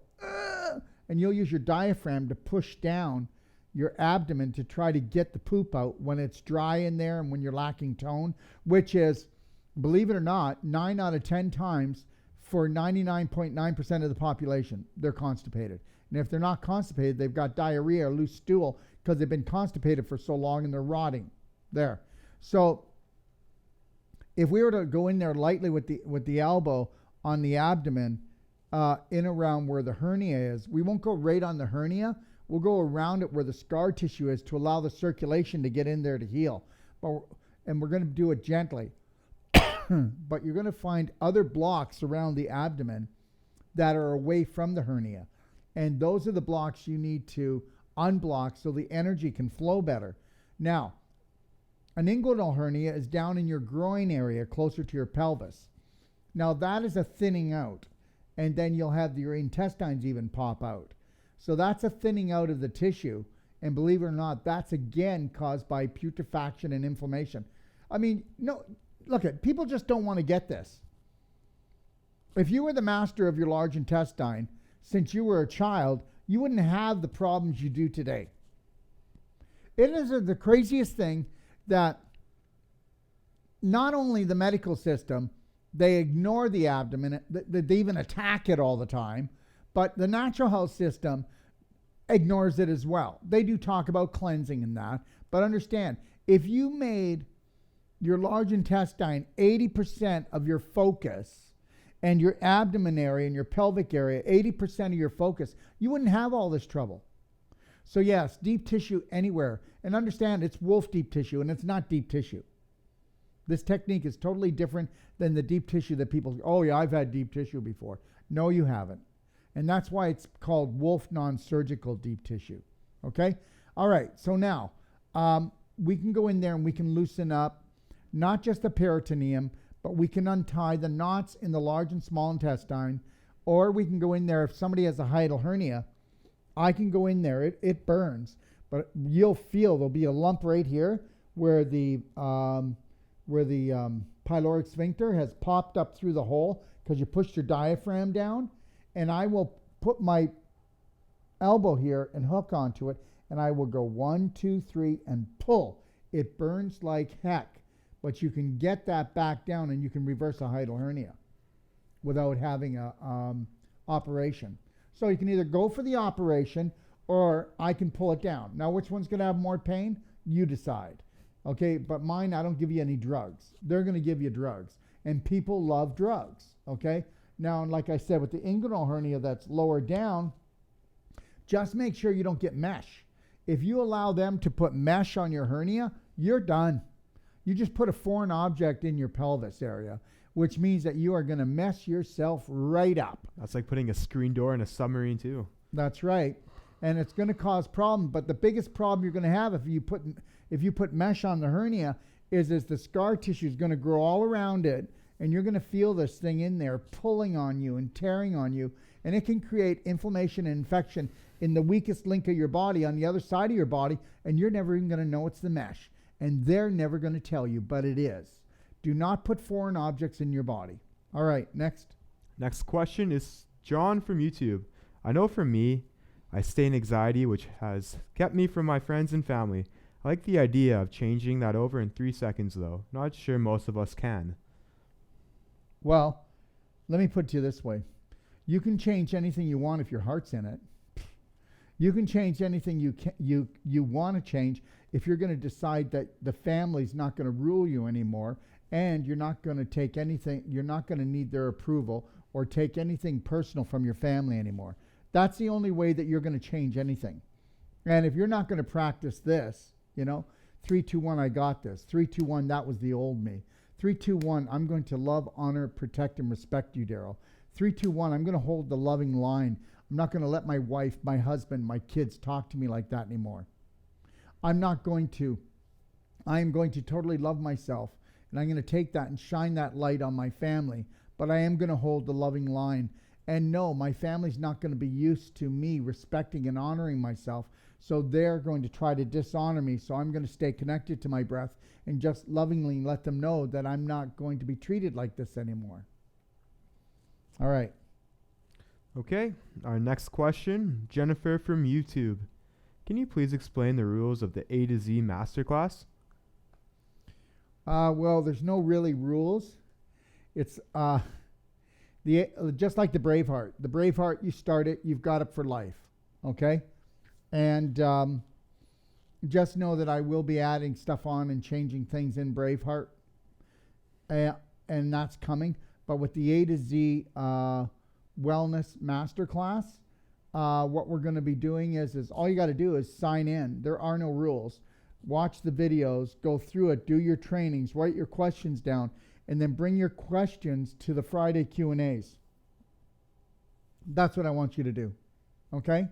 and you'll use your diaphragm to push down your abdomen to try to get the poop out when it's dry in there and when you're lacking tone, which is, believe it or not, 9 out of 10 times for 99.9% of the population, they're constipated. And if they're not constipated, they've got diarrhea or loose stool because they've been constipated for so long and they're rotting there. So if we were to go in there lightly with the elbow on the abdomen, in around where the hernia is, we won't go right on the hernia. We'll go around it where the scar tissue is to allow the circulation to get in there to heal. And we're going to do it gently. But you're going to find other blocks around the abdomen that are away from the hernia. And those are the blocks you need to unblock so the energy can flow better. Now, an inguinal hernia is down in your groin area, closer to your pelvis. Now, that is a thinning out. And then you'll have your intestines even pop out. So that's a thinning out of the tissue. And believe it or not, that's again caused by putrefaction and inflammation. I mean, no, look at people just don't want to get this. If you were the master of your large intestine since you were a child, you wouldn't have the problems you do today. It is the craziest thing that not only the medical system, they ignore the abdomen, they even attack it all the time, but the natural health system ignores it as well. They do talk about cleansing and that, but understand, if you made your large intestine 80% of your focus and your abdomen area and your pelvic area 80% of your focus, you wouldn't have all this trouble. So yes, deep tissue anywhere. And understand, it's Wolfe deep tissue and it's not deep tissue. This technique is totally different than the deep tissue that people, oh yeah, I've had deep tissue before. No, you haven't. And that's why it's called Wolfe non-surgical deep tissue. Okay? All right, so now we can go in there and we can loosen up not just the peritoneum, but we can untie the knots in the large and small intestine, or we can go in there, if somebody has a hiatal hernia, I can go in there, it burns, but you'll feel there'll be a lump right here where the pyloric sphincter has popped up through the hole because you pushed your diaphragm down, and I will put my elbow here and hook onto it, and I will go 1, 2, 3 and pull. It burns like heck, but you can get that back down and you can reverse a hiatal hernia without having a operation. So you can either go for the operation or I can pull it down. Now, which one's going to have more pain? You decide. Okay, but mine, I don't give you any drugs. They're going to give you drugs. And people love drugs. Okay? Now, like I said, with the inguinal hernia that's lower down, just make sure you don't get mesh. If you allow them to put mesh on your hernia, you're done. You just put a foreign object in your pelvis area, which means that you are going to mess yourself right up. That's like putting a screen door in a submarine too. That's right. And it's going to cause problems. But the biggest problem you're going to have if you put mesh on the hernia is the scar tissue is going to grow all around it, and you're going to feel this thing in there pulling on you and tearing on you, and it can create inflammation and infection in the weakest link of your body on the other side of your body, and you're never even going to know it's the mesh. And they're never going to tell you, but it is. Do not put foreign objects in your body. All right, next. Next question is John from YouTube. I know for me, I stay in anxiety, which has kept me from my friends and family. I like the idea of changing that over in 3 seconds, though. Not sure most of us can. Well, let me put it to you this way. You can change anything you want if your heart's in it. You can change anything you want to change if you're going to decide that the family's not going to rule you anymore, and you're not going to take anything, you're not going to need their approval or take anything personal from your family anymore. That's the only way that you're going to change anything. And if you're not going to practice this, 3, 2, 1, I got this. 3, 2, 1, that was the old me. 3, 2, 1, I'm going to love, honor, protect, and respect you, Darrell. 3, 2, 1, I'm going to hold the loving line. I'm not going to let my wife, my husband, my kids talk to me like that anymore. I am going to totally love myself, and I'm going to take that and shine that light on my family, but I am going to hold the loving line. And no, my family's not going to be used to me respecting and honoring myself, so they're going to try to dishonor me, so I'm going to stay connected to my breath and just lovingly let them know that I'm not going to be treated like this anymore. All right. Okay, our next question, Jennifer from YouTube. Can you please explain the rules of the A to Z Masterclass? Well, there's no really rules. It's just like the Braveheart. The Braveheart, you start it, you've got it for life. Okay? And just know that I will be adding stuff on and changing things in Braveheart. And that's coming. But with the A to Z Wellness Masterclass, what we're going to be doing is all you got to do is sign in. There are no rules. Watch the videos, go through it, do your trainings, write your questions down, and then bring your questions to the Friday Q&As. That's what I want you to do. Okay?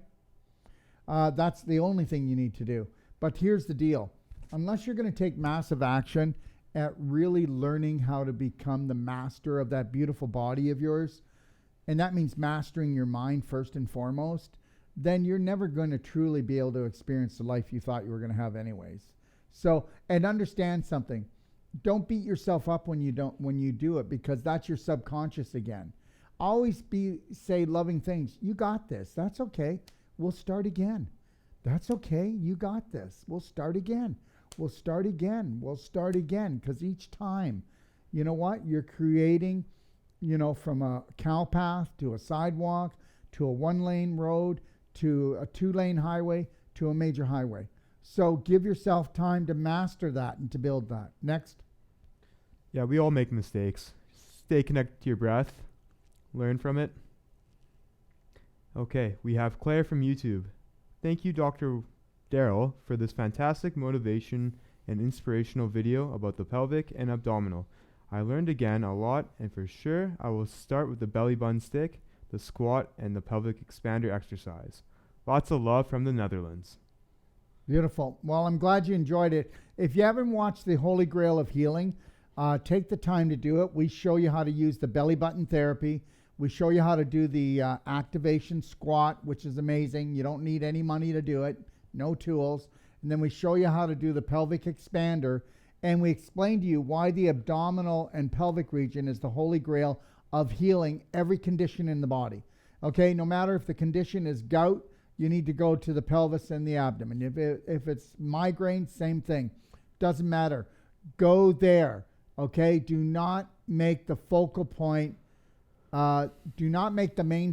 That's the only thing you need to do. But here's the deal. Unless you're going to take massive action at really learning how to become the master of that beautiful body of yours, and that means mastering your mind first and foremost, then you're never going to truly be able to experience the life you thought you were going to have anyways. So, and understand something. Don't beat yourself up when you do it, because that's your subconscious again. Always say loving things. You got this. That's okay. We'll start again. That's okay. You got this. We'll start again. We'll start again. We'll start again. Because each time, you know what? You're creating, from a cow path to a sidewalk to a 1-lane road to a 2-lane highway to a major highway. So give yourself time to master that and to build that. Next. Yeah, we all make mistakes. Stay connected to your breath. Learn from it. Okay, we have Claire from YouTube. Thank you, Dr. Darrell, for this fantastic motivation and inspirational video about the pelvic and abdominal. I learned again a lot, and for sure I will start with the belly button stick, the squat, and the pelvic expander exercise. Lots of love from the Netherlands. Beautiful. Well, I'm glad you enjoyed it. If you haven't watched the Holy Grail of Healing, take the time to do it. We show you how to use the belly button therapy. We show you how to do the activation squat, which is amazing. You don't need any money to do it. No tools. And then we show you how to do the pelvic expander. And we explain to you why the abdominal and pelvic region is the Holy Grail of healing every condition in the body. Okay, no matter if the condition is gout, you need to go to the pelvis and the abdomen. If it's migraine, same thing. Doesn't matter. Go there. Okay, do not make the focal point. Do not make the main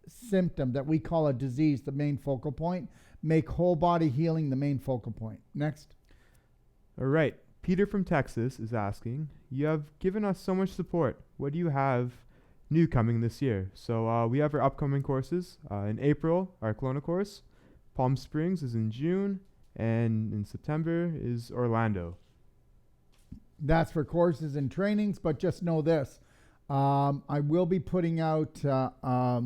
symptom that we call a disease the main focal point. Make whole body healing the main focal point. Next. All right. Peter from Texas is asking, you have given us so much support. What do you have new coming this year? So we have our upcoming courses. In April, our Kelowna course. Palm Springs is in June. And in September is Orlando. That's for courses and trainings, but just know this. I will be putting out a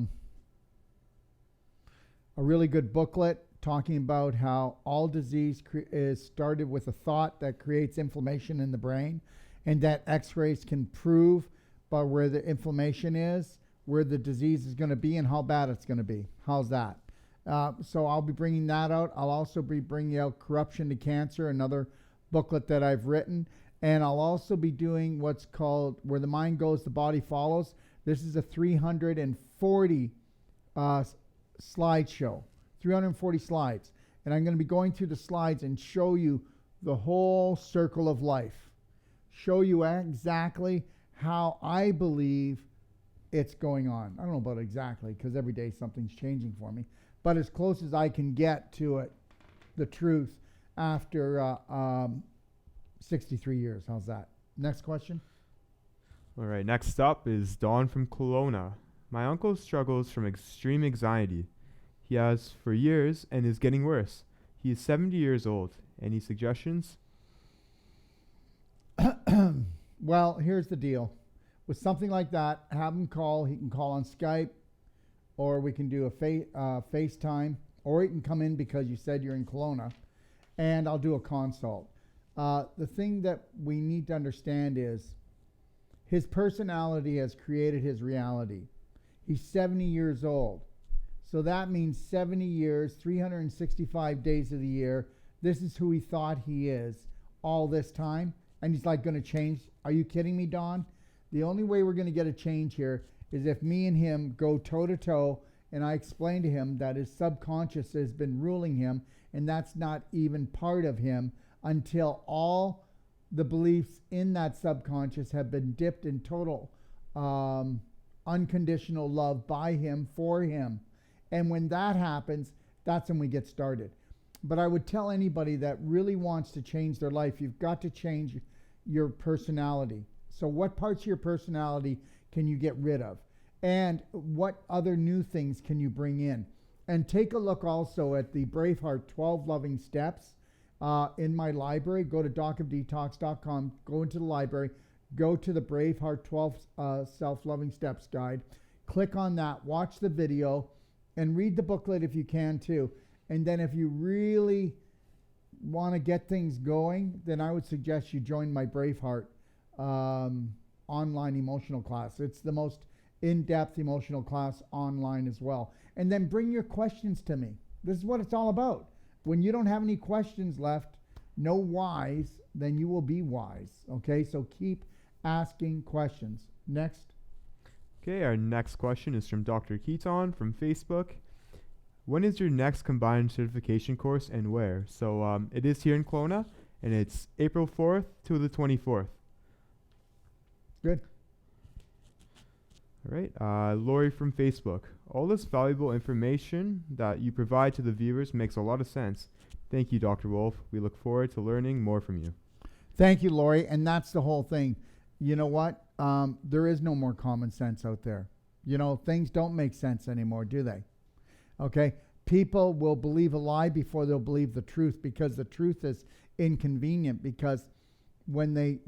really good booklet talking about how all disease is started with a thought that creates inflammation in the brain, and that x-rays can prove by where the inflammation is, where the disease is going to be, and how bad it's going to be. How's that? So I'll be bringing that out. I'll also be bringing out Corruption to Cancer, another booklet that I've written. And I'll also be doing what's called Where the Mind Goes, the Body Follows. This is a 340 slideshow, 340 slides. And I'm going to be going through the slides and show you the whole circle of life. Show you exactly how I believe it's going on. I don't know about exactly, because every day something's changing for me. But as close as I can get to it, the truth, after 63 years. How's that? Next question. All right. Next up is Don from Kelowna. My uncle struggles from extreme anxiety. He has for years and is getting worse. He is 70 years old. Any suggestions? Well, here's the deal. With something like that, have him call. He can call on Skype, or we can do a FaceTime, or he can come in because you said you're in Kelowna, and I'll do a consult. The thing that we need to understand is his personality has created his reality. He's 70 years old. So that means 70 years, 365 days of the year. This is who he thought he is all this time. And he's like going to change. Are you kidding me, Don? The only way we're going to get a change here is if me and him go toe to toe, and I explain to him that his subconscious has been ruling him, and that's not even part of him until all the beliefs in that subconscious have been dipped in total unconditional love by him, for him. And when that happens, that's when we get started. But I would tell anybody that really wants to change their life, you've got to change your personality. So what parts of your personality can you get rid of? And what other new things can you bring in? And take a look also at the Braveheart 12 Loving Steps in my library. Go to docofdetox.com, go into the library, go to the Braveheart 12 Self-Loving Steps Guide. Click on that, watch the video, and read the booklet if you can too. And then if you really want to get things going, then I would suggest you join my Braveheart online emotional class. It's the most in-depth emotional class online as well. And then bring your questions to me. This is what it's all about. When you don't have any questions left, no whys, then you will be wise. Okay, so keep asking questions. Next. Okay, our next question is from Dr. Keaton from Facebook. When is your next combined certification course and where? So it is here in Kelowna, and it's April 4th to the 24th. Good. All right, Lori from Facebook. All this valuable information that you provide to the viewers makes a lot of sense. Thank you, Dr. Wolfe. We look forward to learning more from you. Thank you, Lori. And that's the whole thing. You know what? There is no more common sense out there. You know, things don't make sense anymore, do they? Okay? People will believe a lie before they'll believe the truth, because the truth is inconvenient, because when they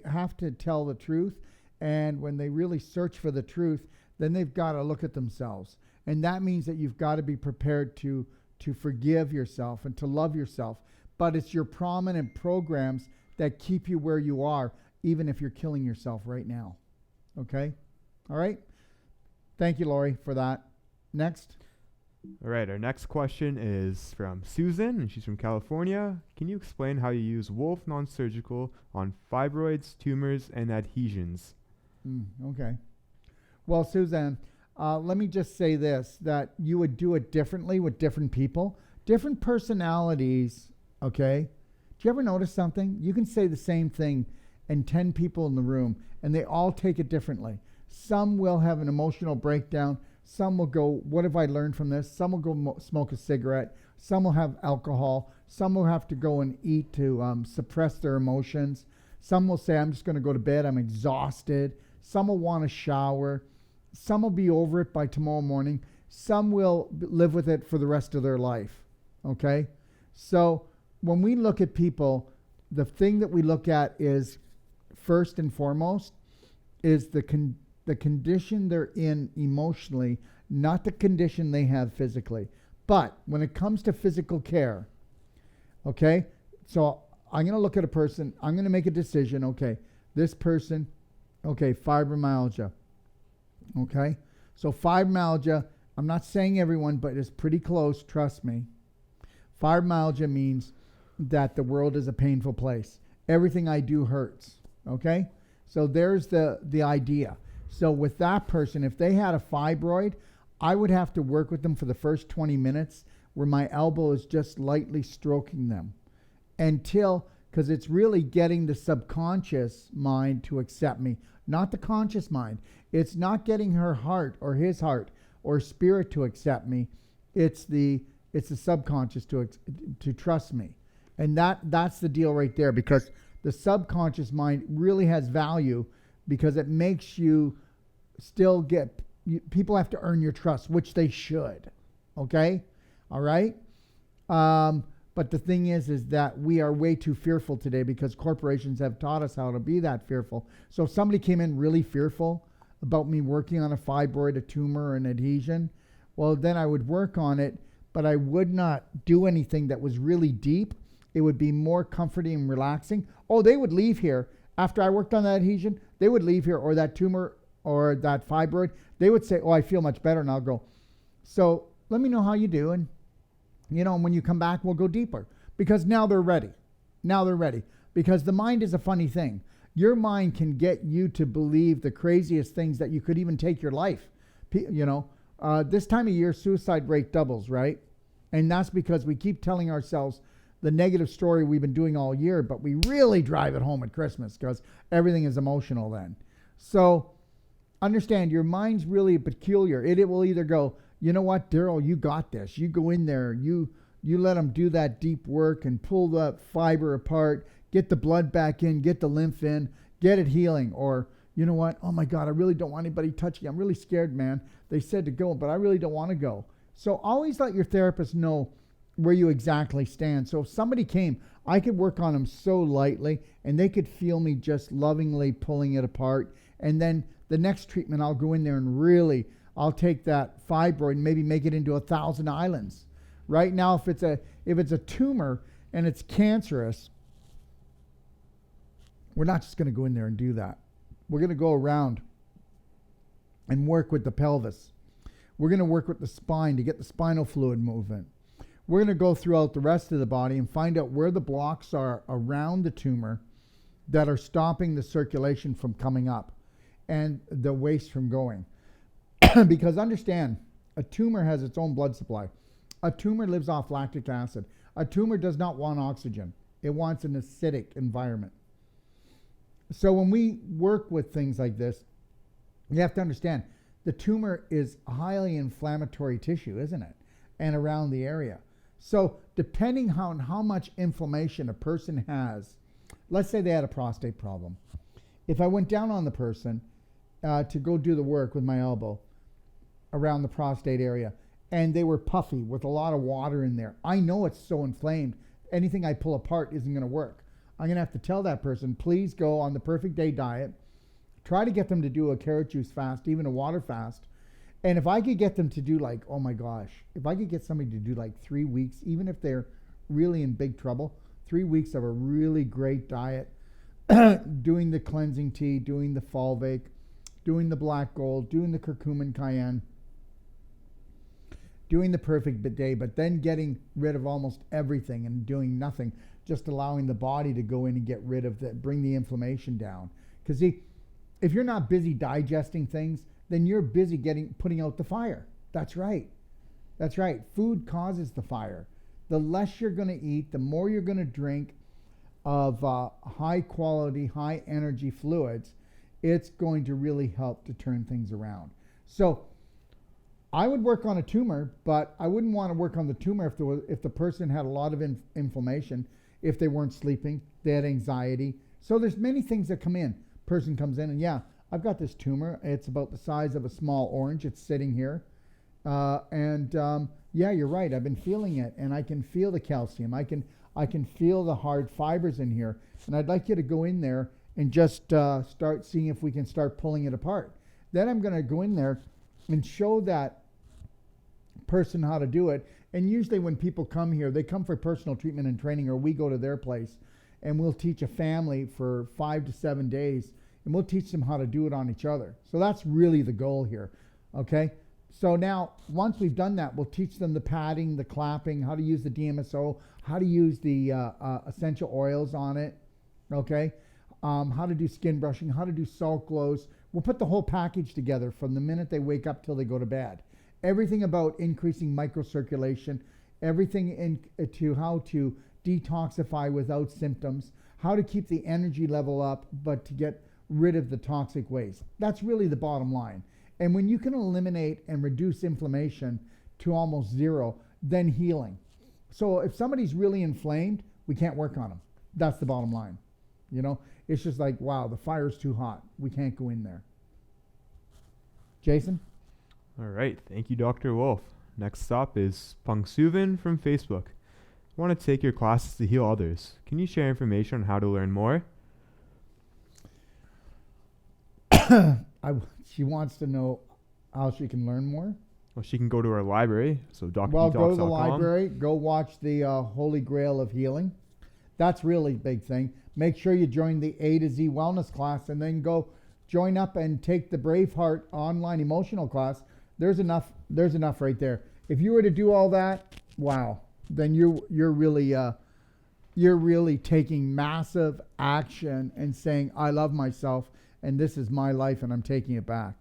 have to tell the truth, and when they really search for the truth, then they've got to look at themselves. And that means that you've got to be prepared to forgive yourself and to love yourself. But it's your prominent programs that keep you where you are, even if you're killing yourself right now. Okay? All right? Thank you, Lori, for that. Next. All right, our next question is from Susan, and she's from California. Can you explain how you use Wolfe non-surgical on fibroids, tumors, and adhesions? Okay. Well, Suzanne, let me just say this, that you would do it differently with different people. Different personalities, okay? Do you ever notice something? You can say the same thing and 10 people in the room, and they all take it differently. Some will have an emotional breakdown. Some will go, what have I learned from this? Some will go smoke a cigarette. Some will have alcohol. Some will have to go and eat to suppress their emotions. Some will say, I'm just going to go to bed. I'm exhausted. Some will want to shower. Some will be over it by tomorrow morning. Some will live with it for the rest of their life. Okay? So when we look at people, the thing that we look at is, first and foremost, is the condition they're in emotionally, not the condition they have physically. But when it comes to physical care, okay, so I'm going to look at a person, I'm going to make a decision, okay, this person, okay, fibromyalgia, okay, so fibromyalgia, I'm not saying everyone, but it's pretty close, trust me. Fibromyalgia means that the world is a painful place. Everything I do hurts, okay? So there's the idea. So with that person, if they had a fibroid, I would have to work with them for the first 20 minutes where my elbow is just lightly stroking them until, because it's really getting the subconscious mind to accept me, not the conscious mind. It's not getting her heart or his heart or spirit to accept me. It's the subconscious to trust me. And that's the deal right there, because the subconscious mind really has value because it makes you still get, people have to earn your trust, which they should. Okay? All right? But the thing is that we are way too fearful today because corporations have taught us how to be that fearful. So if somebody came in really fearful about me working on a fibroid, a tumor, or an adhesion, well, then I would work on it, but I would not do anything that was really deep. It would be more comforting and relaxing. Oh, they would leave here. After I worked on that adhesion, they would leave here, or that tumor or that fibroid. They would say, oh, I feel much better. And I'll go, so let me know how you do. And, when you come back, we'll go deeper. Because now they're ready. Now they're ready. Because the mind is a funny thing. Your mind can get you to believe the craziest things that you could even take your life. This time of year, suicide rate doubles, right? And that's because we keep telling ourselves the negative story we've been doing all year, but we really drive it home at Christmas because everything is emotional then. So understand, your mind's really peculiar. It will either go, you know what, Darrell, you got this. You go in there, you let them do that deep work and pull the fiber apart, get the blood back in, get the lymph in, get it healing. Or, you know what, oh my God, I really don't want anybody touching. I'm really scared, man. They said to go, but I really don't want to go. So always let your therapist know where you exactly stand. So if somebody came, I could work on them so lightly and they could feel me just lovingly pulling it apart. And then the next treatment, I'll go in there and really, I'll take that fibroid and maybe make it into 1,000 islands. Right now, if it's a tumor and it's cancerous, we're not just going to go in there and do that. We're going to go around and work with the pelvis. We're going to work with the spine to get the spinal fluid movement. We're going to go throughout the rest of the body and find out where the blocks are around the tumor that are stopping the circulation from coming up and the waste from going. Because understand, a tumor has its own blood supply. A tumor lives off lactic acid. A tumor does not want oxygen. It wants an acidic environment. So when we work with things like this, you have to understand the tumor is highly inflammatory tissue, isn't it? And around the area. So depending on how much inflammation a person has, let's say they had a prostate problem. If I went down on the person to go do the work with my elbow around the prostate area, and they were puffy with a lot of water in there, I know it's so inflamed, anything I pull apart isn't going to work. I'm going to have to tell that person, please go on the perfect day diet. Try to get them to do a carrot juice fast, even a water fast. And if I could get them to do like, oh my gosh, if I could get somebody to do like 3 weeks, even if they're really in big trouble, 3 weeks of a really great diet, doing the cleansing tea, doing the fulvic, doing the black gold, doing the curcumin cayenne, doing the perfect day, but then getting rid of almost everything and doing nothing, just allowing the body to go in and get rid of bring the inflammation down. Because if you're not busy digesting things, then you're busy putting out the fire. That's right. That's right. Food causes the fire. The less you're going to eat, the more you're going to drink of high quality, high energy fluids, it's going to really help to turn things around. So I would work on a tumor, but I wouldn't want to work on the tumor if the person had a lot of inflammation, if they weren't sleeping, they had anxiety. So there's many things that come in. Person comes in and yeah, I've got this tumor. It's about the size of a small orange. It's sitting here. Yeah, you're right. I've been feeling it, and I can feel the calcium. I can feel the hard fibers in here, and I'd like you to go in there and just start seeing if we can start pulling it apart. Then I'm going to go in there and show that person how to do it. And usually when people come here, they come for personal treatment and training, or we go to their place, and we'll teach a family for 5 to 7 days, and we'll teach them how to do it on each other. So that's really the goal here, okay? So now, once we've done that, we'll teach them the padding, the clapping, how to use the DMSO, how to use the essential oils on it, okay? How to do skin brushing, how to do salt glows. We'll put the whole package together from the minute they wake up till they go to bed. Everything about increasing microcirculation, everything to how to detoxify without symptoms, how to keep the energy level up, but to get rid of the toxic waste. That's really the bottom line. And when you can eliminate and reduce inflammation to almost zero, then healing. So if somebody's really inflamed, we can't work on them. That's the bottom line. You know, it's just like, wow, the fire's too hot. We can't go in there. Jason? All right. Thank you, Dr. Wolfe. Next stop is Pungsuvin from Facebook. I want to take your classes to heal others. Can you share information on how to learn more? She wants to know how she can learn more. Well, she can go to our library. So Dr. Well, Detox.com. go to the library. Go watch the Holy Grail of Healing. That's really a big thing. Make sure you join the A to Z wellness class, and then go join up and take the Braveheart online emotional class. There's enough right there. If you were to do all that, wow, then you're really taking massive action and saying, I love myself and this is my life and I'm taking it back.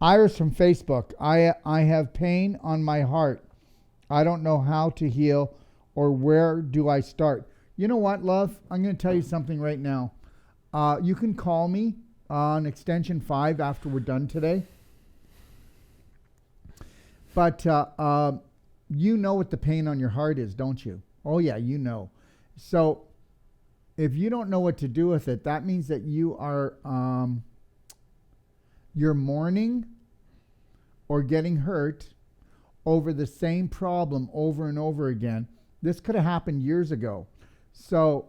Iris from Facebook. I have pain on my heart. I don't know how to heal or where do I start. You know what, love? I'm going to tell you something right now. You can call me on extension 5 after we're done today. But you know what the pain on your heart is, don't you? Oh, yeah, you know. So if you don't know what to do with it, that means that you are you're mourning or getting hurt over the same problem over and over again. This could have happened years ago. So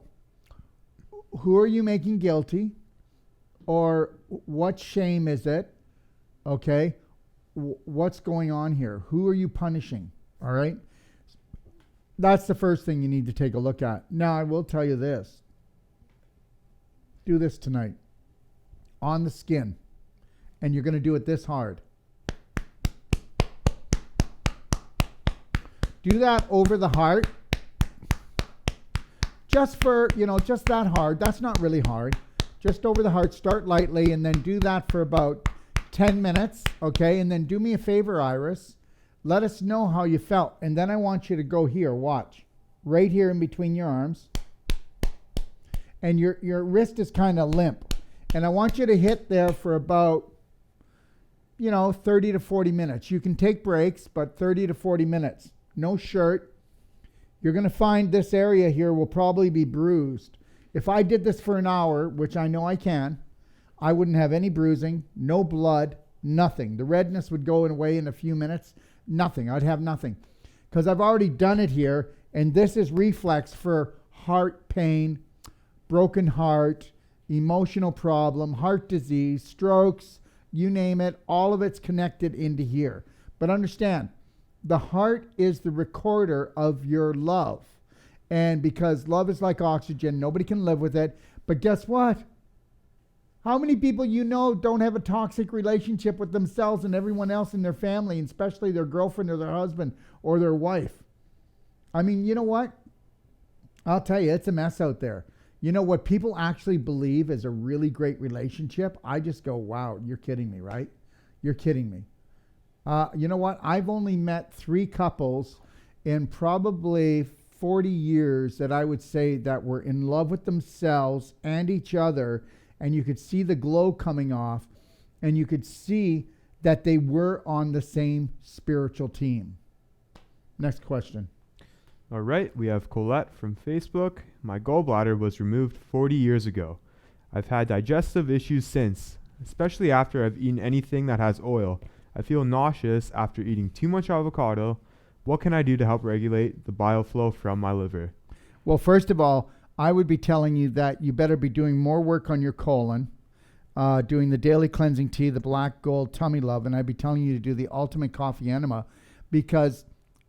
who are you making guilty? Or what shame is it? Okay. What's going on here? Who are you punishing? All right. That's the first thing you need to take a look at. Now, I will tell you this. Do this tonight on the skin. And you're going to do it this hard. Do that over the heart. Just for, just that hard. That's not really hard. Just over the heart. Start lightly and then do that for about 10 minutes. Okay. And then do me a favor, Iris. Let us know how you felt. And then I want you to go here. Watch. Right here in between your arms. And your wrist is kind of limp. And I want you to hit there for about, 30 to 40 minutes. You can take breaks, but 30 to 40 minutes. No shirt. You're going to find this area here will probably be bruised. If I did this for an hour, which I know I can, I wouldn't have any bruising, no blood, nothing. The redness would go away in a few minutes. Nothing. I'd have nothing. Because I've already done it here, and this is reflex for heart pain, broken heart, emotional problem, heart disease, strokes, you name it. All of it's connected into here. But understand, the heart is the recorder of your love. And because love is like oxygen, nobody can live with it. But guess what? How many people don't have a toxic relationship with themselves and everyone else in their family, and especially their girlfriend or their husband or their wife? I mean, you know what? I'll tell you, it's a mess out there. You know what people actually believe is a really great relationship? I just go, wow, you're kidding me, right? You're kidding me. You know what? I've only met 3 couples in probably 40 years that I would say that were in love with themselves and each other, and you could see the glow coming off, and you could see that they were on the same spiritual team. Next question. All right, we have Colette from Facebook. My gallbladder was removed 40 years ago. I've had digestive issues since, especially after I've eaten anything that has oil. I feel nauseous after eating too much avocado. What can I do to help regulate the bile flow from my liver? Well, first of all, I would be telling you that you better be doing more work on your colon, doing the daily cleansing tea, the black gold tummy love, and I'd be telling you to do the ultimate coffee enema, because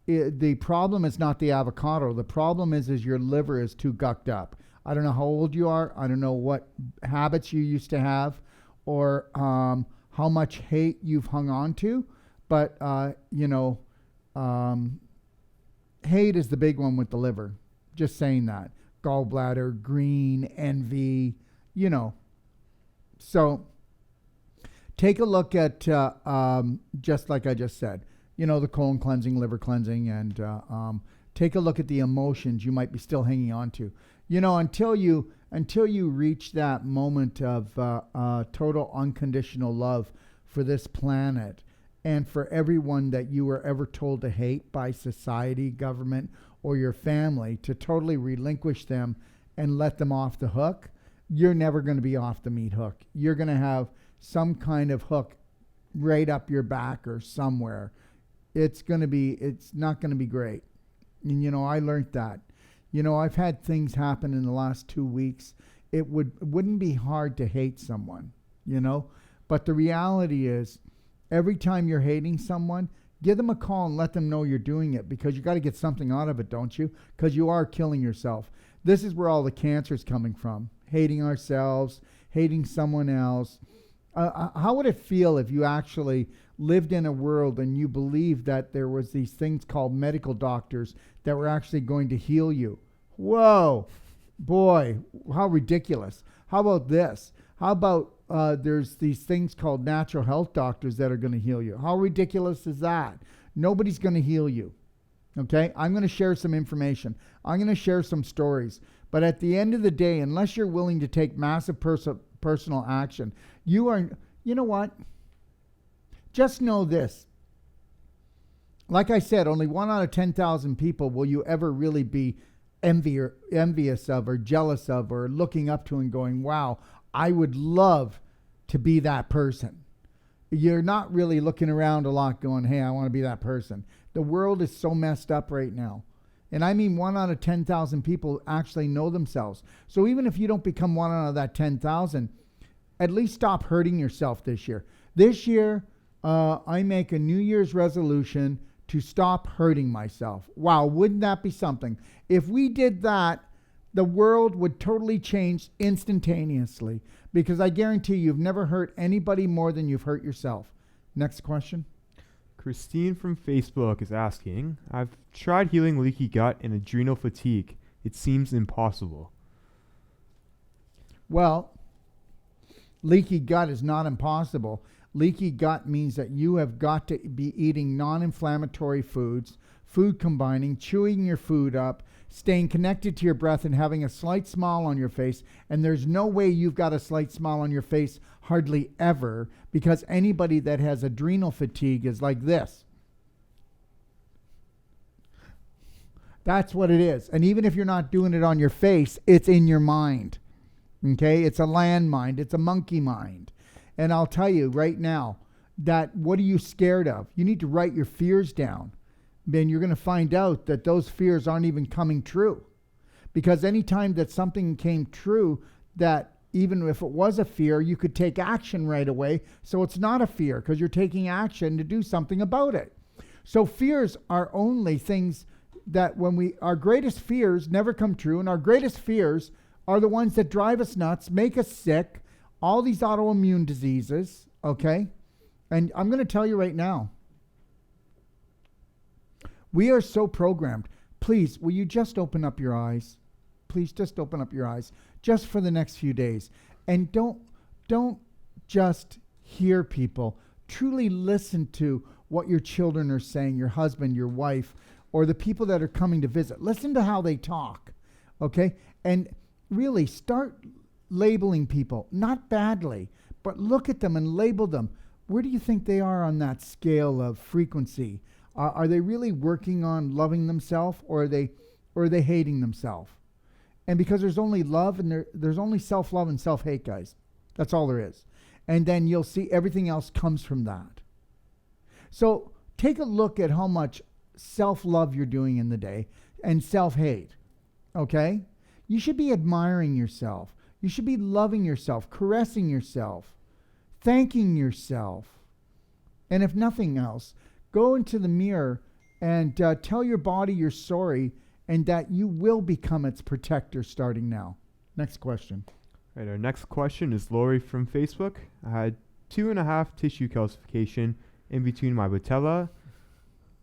the problem is not the avocado. The problem is your liver is too gucked up. I don't know how old you are. I don't know what habits you used to have, or how much hate you've hung on to, but hate is the big one with the liver. Just saying that. Gallbladder, green, envy, So take a look at, just like I just said, the colon cleansing, liver cleansing, and take a look at the emotions you might be still hanging on to. Until you reach that moment of total unconditional love for this planet and for everyone that you were ever told to hate by society, government, or your family, to totally relinquish them and let them off the hook, you're never going to be off the meat hook. You're going to have some kind of hook right up your back or somewhere. It's not going to be great. And, I learned that. I've had things happen in the last 2 weeks. It wouldn't be hard to hate someone, But the reality is, every time you're hating someone, give them a call and let them know you're doing it, because you got to get something out of it, don't you? Because you are killing yourself. This is where all the cancer is coming from. Hating ourselves, hating someone else. How would it feel if you actually lived in a world and you believed that there was these things called medical doctors that were actually going to heal you? Whoa, boy, how ridiculous. How about this? How about there's these things called natural health doctors that are going to heal you? How ridiculous is that? Nobody's going to heal you. Okay? I'm going to share some information. I'm going to share some stories. But at the end of the day, unless you're willing to take massive personal action, you know what? Just know this. Like I said, only 1 out of 10,000 people will you ever really be envious of or jealous of or looking up to and going, wow, I would love to be that person. You're not really looking around a lot going, hey, I want to be that person. The world is so messed up right now. And I mean 1 out of 10,000 people actually know themselves. So even if you don't become 1 out of that 10,000, at least stop hurting yourself this year. This year, I make a New Year's resolution to stop hurting myself. Wow, wouldn't that be something? If we did that, the world would totally change instantaneously, because I guarantee you've never hurt anybody more than you've hurt yourself. Next question. Christine from Facebook is asking, I've tried healing leaky gut and adrenal fatigue. It seems impossible. Well, leaky gut is not impossible. Leaky gut means that you have got to be eating non-inflammatory foods, food combining, chewing your food up, staying connected to your breath, and having a slight smile on your face. And there's no way you've got a slight smile on your face hardly ever, because anybody that has adrenal fatigue is like this. That's what it is. And even if you're not doing it on your face, it's in your mind. Okay? It's a landmine. It's a monkey mind. And I'll tell you right now that what are you scared of? You need to write your fears down. Then you're going to find out that those fears aren't even coming true. Because anytime that something came true, that even if it was a fear, you could take action right away. So it's not a fear, because you're taking action to do something about it. So fears are only things that our greatest fears never come true. And our greatest fears are the ones that drive us nuts, make us sick, all these autoimmune diseases, okay? And I'm going to tell you right now, we are so programmed. Please, will you just open up your eyes? Please just open up your eyes just for the next few days. And don't just hear people. Truly listen to what your children are saying, your husband, your wife, or the people that are coming to visit. Listen to how they talk, okay? And really start labeling people, not badly, but look at them and label them. where do you think they are on that scale of frequency? Are they really working on loving themselves, or are they hating themselves? And because there's only love and there's only self-love and self-hate, guys. That's all there is. And then you'll see everything else comes from that. So take a look at how much self-love you're doing in the day and self-hate, okay? You should be admiring yourself. You should be loving yourself, caressing yourself, thanking yourself. And if nothing else, go into the mirror and tell your body you're sorry and that you will become its protector starting now. Next question. Right, our next question is Lori from Facebook. I had 2.5 tissue calcification in between my patella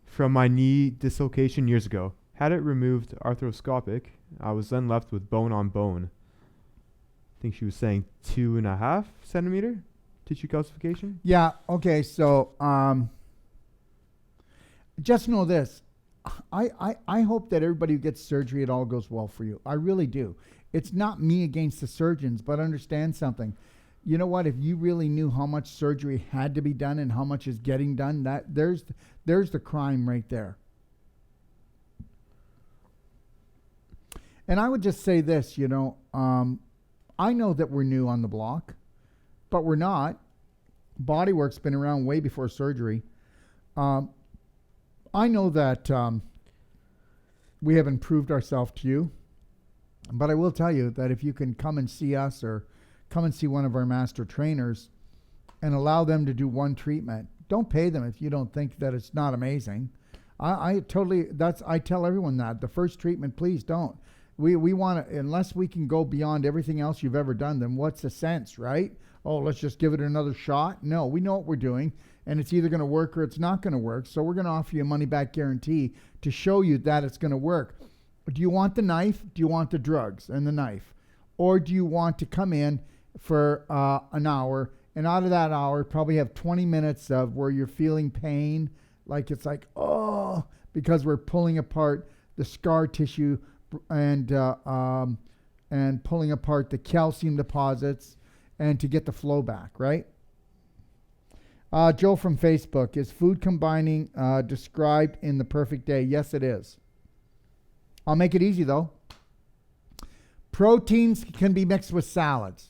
from my knee dislocation years ago. Had it removed arthroscopic. I was then left with bone on bone. I think she was saying 2.5 centimeter tissue calcification. Yeah, okay, so just know this. I hope that everybody who gets surgery, it all goes well for you. I really do. It's not me against the surgeons, but understand something. You know what? If you really knew how much surgery had to be done and how much is getting done, that there's the crime right there. And I would just say this, I know that we're new on the block, but we're not. Bodywork's been around way before surgery. I know that we have improved ourselves to you, but I will tell you that if you can come and see us or come and see one of our master trainers and allow them to do one treatment, don't pay them if you don't think that it's not amazing. I tell everyone that. The first treatment, please don't. We want to, unless we can go beyond everything else you've ever done, then what's the sense, right? Oh, let's just give it another shot. No, we know what we're doing, and it's either going to work or it's not going to work. So we're going to offer you a money-back guarantee to show you that it's going to work. Do you want the knife? Do you want the drugs and the knife? Or do you want to come in for an hour, and out of that hour, probably have 20 minutes of where you're feeling pain, like it's like, oh, because we're pulling apart the scar tissue and pulling apart the calcium deposits and to get the flow back, right? Joe from Facebook, is food combining described in The Perfect Day? Yes, it is. I'll make it easy, though. Proteins can be mixed with salads.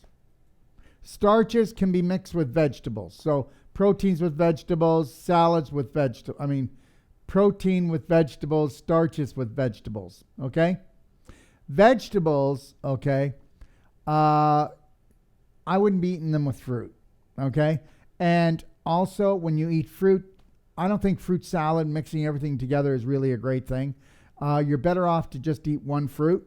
Starches can be mixed with vegetables. So proteins with vegetables, salads with vegetables. Protein with vegetables, starches with vegetables. Okay? Vegetables, okay, I wouldn't be eating them with fruit. Okay? And also, when you eat fruit, I don't think fruit salad, mixing everything together, is really a great thing. You're better off to just eat one fruit.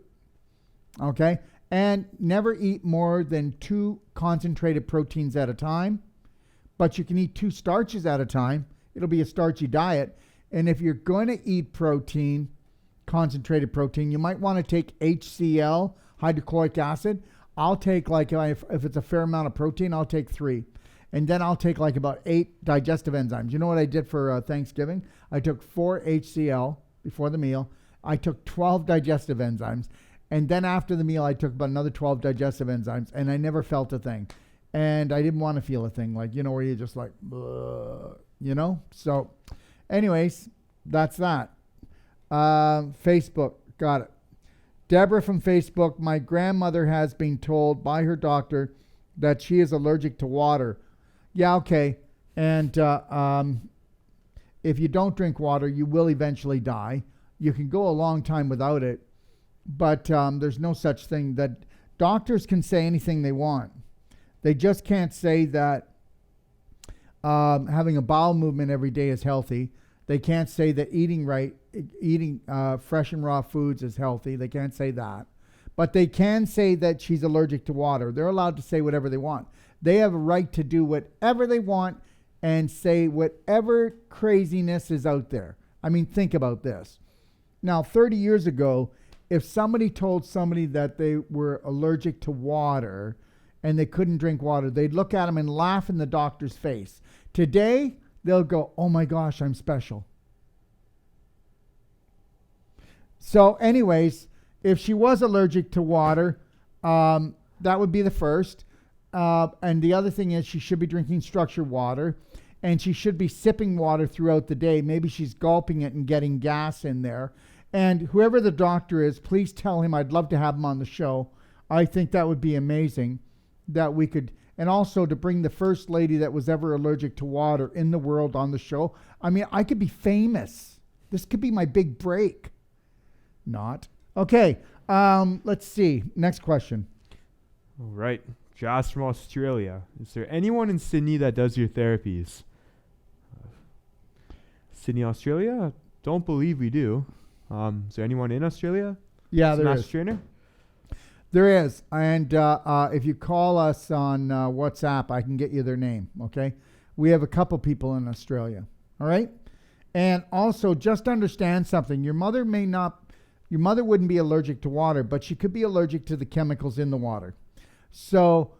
Okay? And never eat more than 2 concentrated proteins at a time. But you can eat 2 starches at a time. It'll be a starchy diet. And if you're going to eat protein, concentrated protein, you might want to take HCl, hydrochloric acid. I'll take, if it's a fair amount of protein, I'll take 3. And then I'll take about 8 digestive enzymes. You know what I did for Thanksgiving? I took 4 HCl before the meal. I took 12 digestive enzymes. And then after the meal, I took about another 12 digestive enzymes, and I never felt a thing. And I didn't want to feel a thing, where you're just like, So anyways, that's that. Facebook, got it. Deborah from Facebook, my grandmother has been told by her doctor that she is allergic to water. Yeah, okay. And if you don't drink water, you will eventually die. You can go a long time without it. But there's no such thing. That doctors can say anything they want. They just can't say that having a bowel movement every day is healthy. They can't say that eating fresh and raw foods is healthy. They can't say that. But they can say that she's allergic to water. They're allowed to say whatever they want. They have a right to do whatever they want and say whatever craziness is out there. Think about this. Now, 30 years ago, if somebody told somebody that they were allergic to water and they couldn't drink water, they'd look at them and laugh in the doctor's face. Today, they'll go, oh my gosh, I'm special. So anyways, if she was allergic to water, that would be the first. And the other thing is she should be drinking structured water. and she should be sipping water throughout the day. Maybe she's gulping it and getting gas in there. And whoever the doctor is, please tell him I'd love to have him on the show. I think that would be amazing that we could, and also to bring the first lady that was ever allergic to water in the world on the show. I mean, I could be famous. This could be my big break. Not. Okay, let's see. Next question. All right. Josh from Australia. Is there anyone in Sydney that does your therapies? Sydney, Australia? Don't believe we do. Is there anyone in Australia? Yeah, As a there master is. trainer? There is. And if you call us on WhatsApp, I can get you their name, okay? We have a couple people in Australia, all right? And also, just understand something. Your mother wouldn't be allergic to water, but she could be allergic to the chemicals in the water. So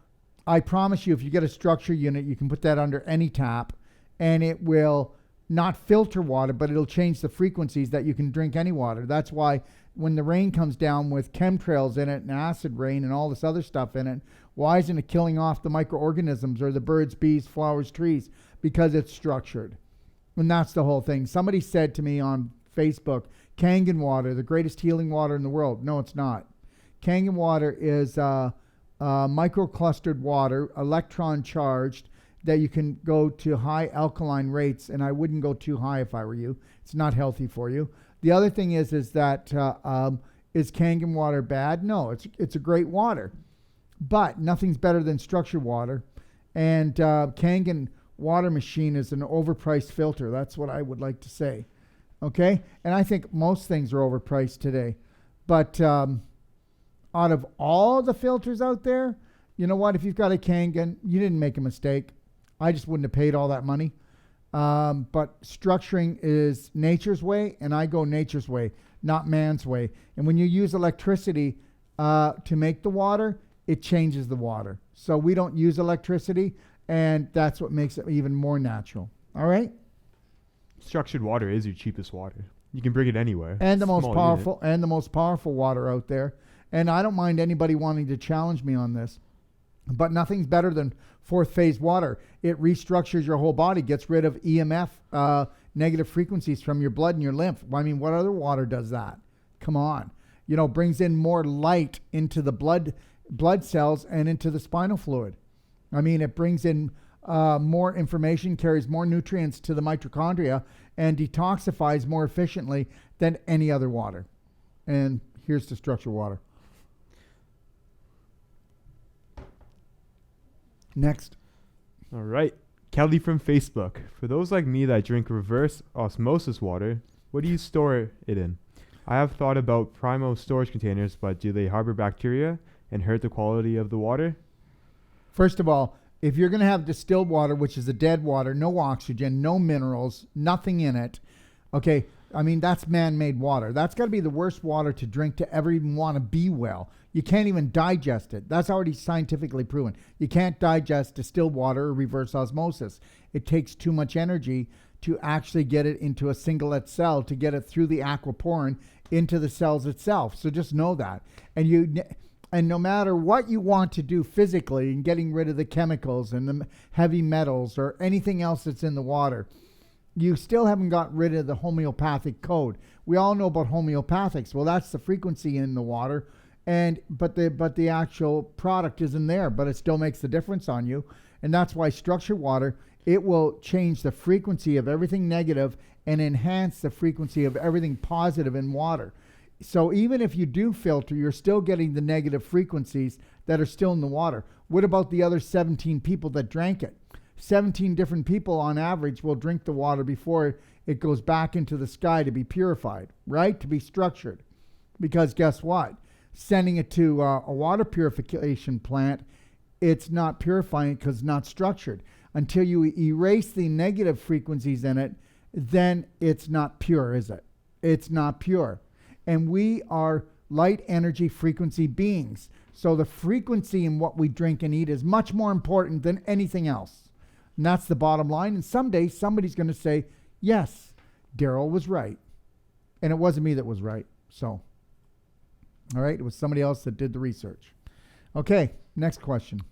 I promise you, if you get a structure unit, you can put that under any tap, and it will not filter water, but it'll change the frequencies that you can drink any water. That's why when the rain comes down with chemtrails in it and acid rain and all this other stuff in it, why isn't it killing off the microorganisms or the birds, bees, flowers, trees? Because it's structured. And that's the whole thing. Somebody said to me on Facebook, Kangen water, the greatest healing water in the world. No, it's not. Kangen water is microclustered water, electron charged, that you can go to high alkaline rates, and I wouldn't go too high if I were you. It's not healthy for you. The other thing is that is Kangen water bad? No, it's a great water, but nothing's better than structured water. And Kangen water machine is an overpriced filter. That's what I would like to say. Okay, and I think most things are overpriced today, but out of all the filters out there, you know what? If you've got a Kangen, you didn't make a mistake. I just wouldn't have paid all that money. But structuring is nature's way, and I go nature's way, not man's way. And when you use electricity to make the water, it changes the water. So we don't use electricity, and that's what makes it even more natural. All right? Structured water is your cheapest water. You can bring it anywhere. And the most Small powerful unit. and the most powerful water out there. And I don't mind anybody wanting to challenge me on this. But nothing's better than fourth phase water. It restructures your whole body, gets rid of EMF, negative frequencies from your blood and your lymph. I mean, what other water does that? Come on. You know, brings in more light into the blood cells and into the spinal fluid. I mean, it brings in more information, carries more nutrients to the mitochondria, and detoxifies more efficiently than any other water. And here's the structured water. Next. All right. Kelly from Facebook. For those like me that drink reverse osmosis water, what do you store it in? I have thought about primo storage containers, but do they harbor bacteria and hurt the quality of the water? First of all, if you're going to have distilled water, which is a dead water, no oxygen, no minerals, nothing in it, okay, I mean, that's man-made water. That's got to be the worst water to drink to ever even want to be well. You can't even digest it. That's already scientifically proven. You can't digest distilled water or reverse osmosis. It takes too much energy to actually get it into a singlet cell, to get it through the aquaporin into the cells itself. So just know that. And no matter what you want to do physically in getting rid of the chemicals and the heavy metals or anything else that's in the water, you still haven't got rid of the homeopathic code. We all know about homeopathics. Well, that's the frequency in the water, but the actual product isn't there, but it still makes the difference on you. And that's why structured water, it will change the frequency of everything negative and enhance the frequency of everything positive in water. So even if you do filter, you're still getting the negative frequencies that are still in the water. What about the other 17 people that drank it? 17 different people on average will drink the water before it goes back into the sky to be purified, right? To be structured. Because guess what? Sending it to a water purification plant, it's not purifying it because it's not structured. Until you erase the negative frequencies in it, then it's not pure, is it? It's not pure. And we are light energy frequency beings. So the frequency in what we drink and eat is much more important than anything else. And that's the bottom line. And someday somebody's going to say, yes, Darrell was right. And it wasn't me that was right. So, all right, it was somebody else that did the research. Okay, next question.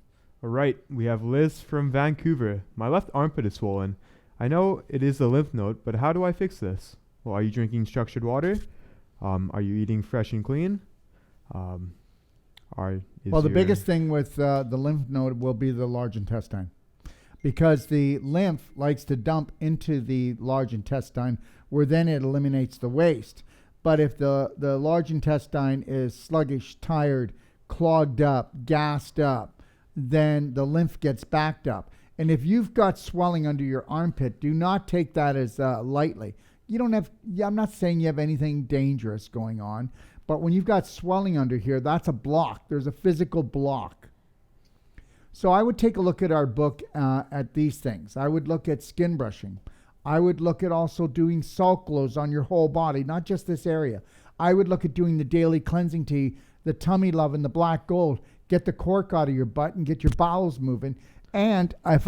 All right. We have Liz from Vancouver. My left armpit is swollen. I know it is a lymph node, but how do I fix this? Well, are you drinking structured water? Are you eating fresh and clean? Well, the biggest thing with the lymph node will be the large intestine, because the lymph likes to dump into the large intestine, where then it eliminates the waste. But if the large intestine is sluggish, tired, clogged up, gassed up, then the lymph gets backed up. And if you've got swelling under your armpit, do not take that as lightly. You don't have, I'm not saying you have anything dangerous going on, but when you've got swelling under here, that's a block. There's a physical block. So I would take a look at our book at these things. I would look at skin brushing. I would look at also doing salt glows on your whole body, not just this area. I would look at doing the daily cleansing tea, the tummy love and the black gold. Get the cork out of your butt and get your bowels moving. And if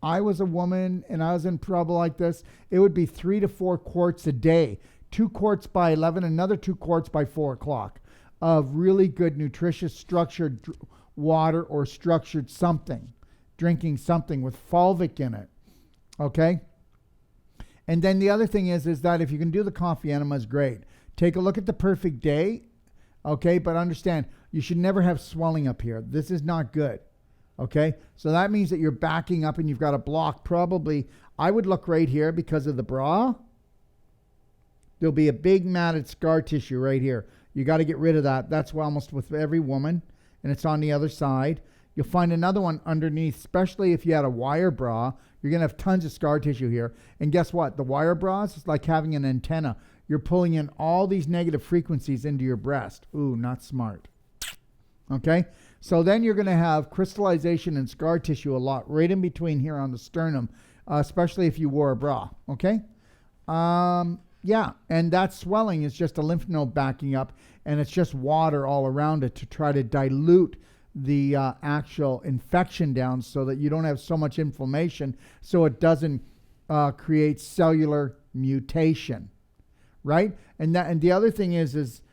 I was a woman and I was in trouble like this, it would be 3 to 4 quarts a day. 2 quarts by 11, another 2 quarts by 4 o'clock of really good, nutritious, structured water or structured something. Drinking something with fulvic in it. Okay? And then the other thing is that if you can do the coffee enema, is great. Take a look at the perfect day. Okay? But understand, you should never have swelling up here. This is not good. Okay, so that means that you're backing up and you've got a block. Probably, I would look right here because of the bra. There'll be a big matted scar tissue right here. You got to get rid of that. That's almost with every woman, and it's on the other side. You'll find another one underneath, especially if you had a wire bra. You're going to have tons of scar tissue here. And guess what? The wire bras is like having an antenna. You're pulling in all these negative frequencies into your breast. Ooh, not smart. Okay? So then you're going to have crystallization and scar tissue a lot right in between here on the sternum, especially if you wore a bra, okay? Yeah, and that swelling is just a lymph node backing up, and it's just water all around it to try to dilute the actual infection down so that you don't have so much inflammation so it doesn't create cellular mutation, right? And the other thing is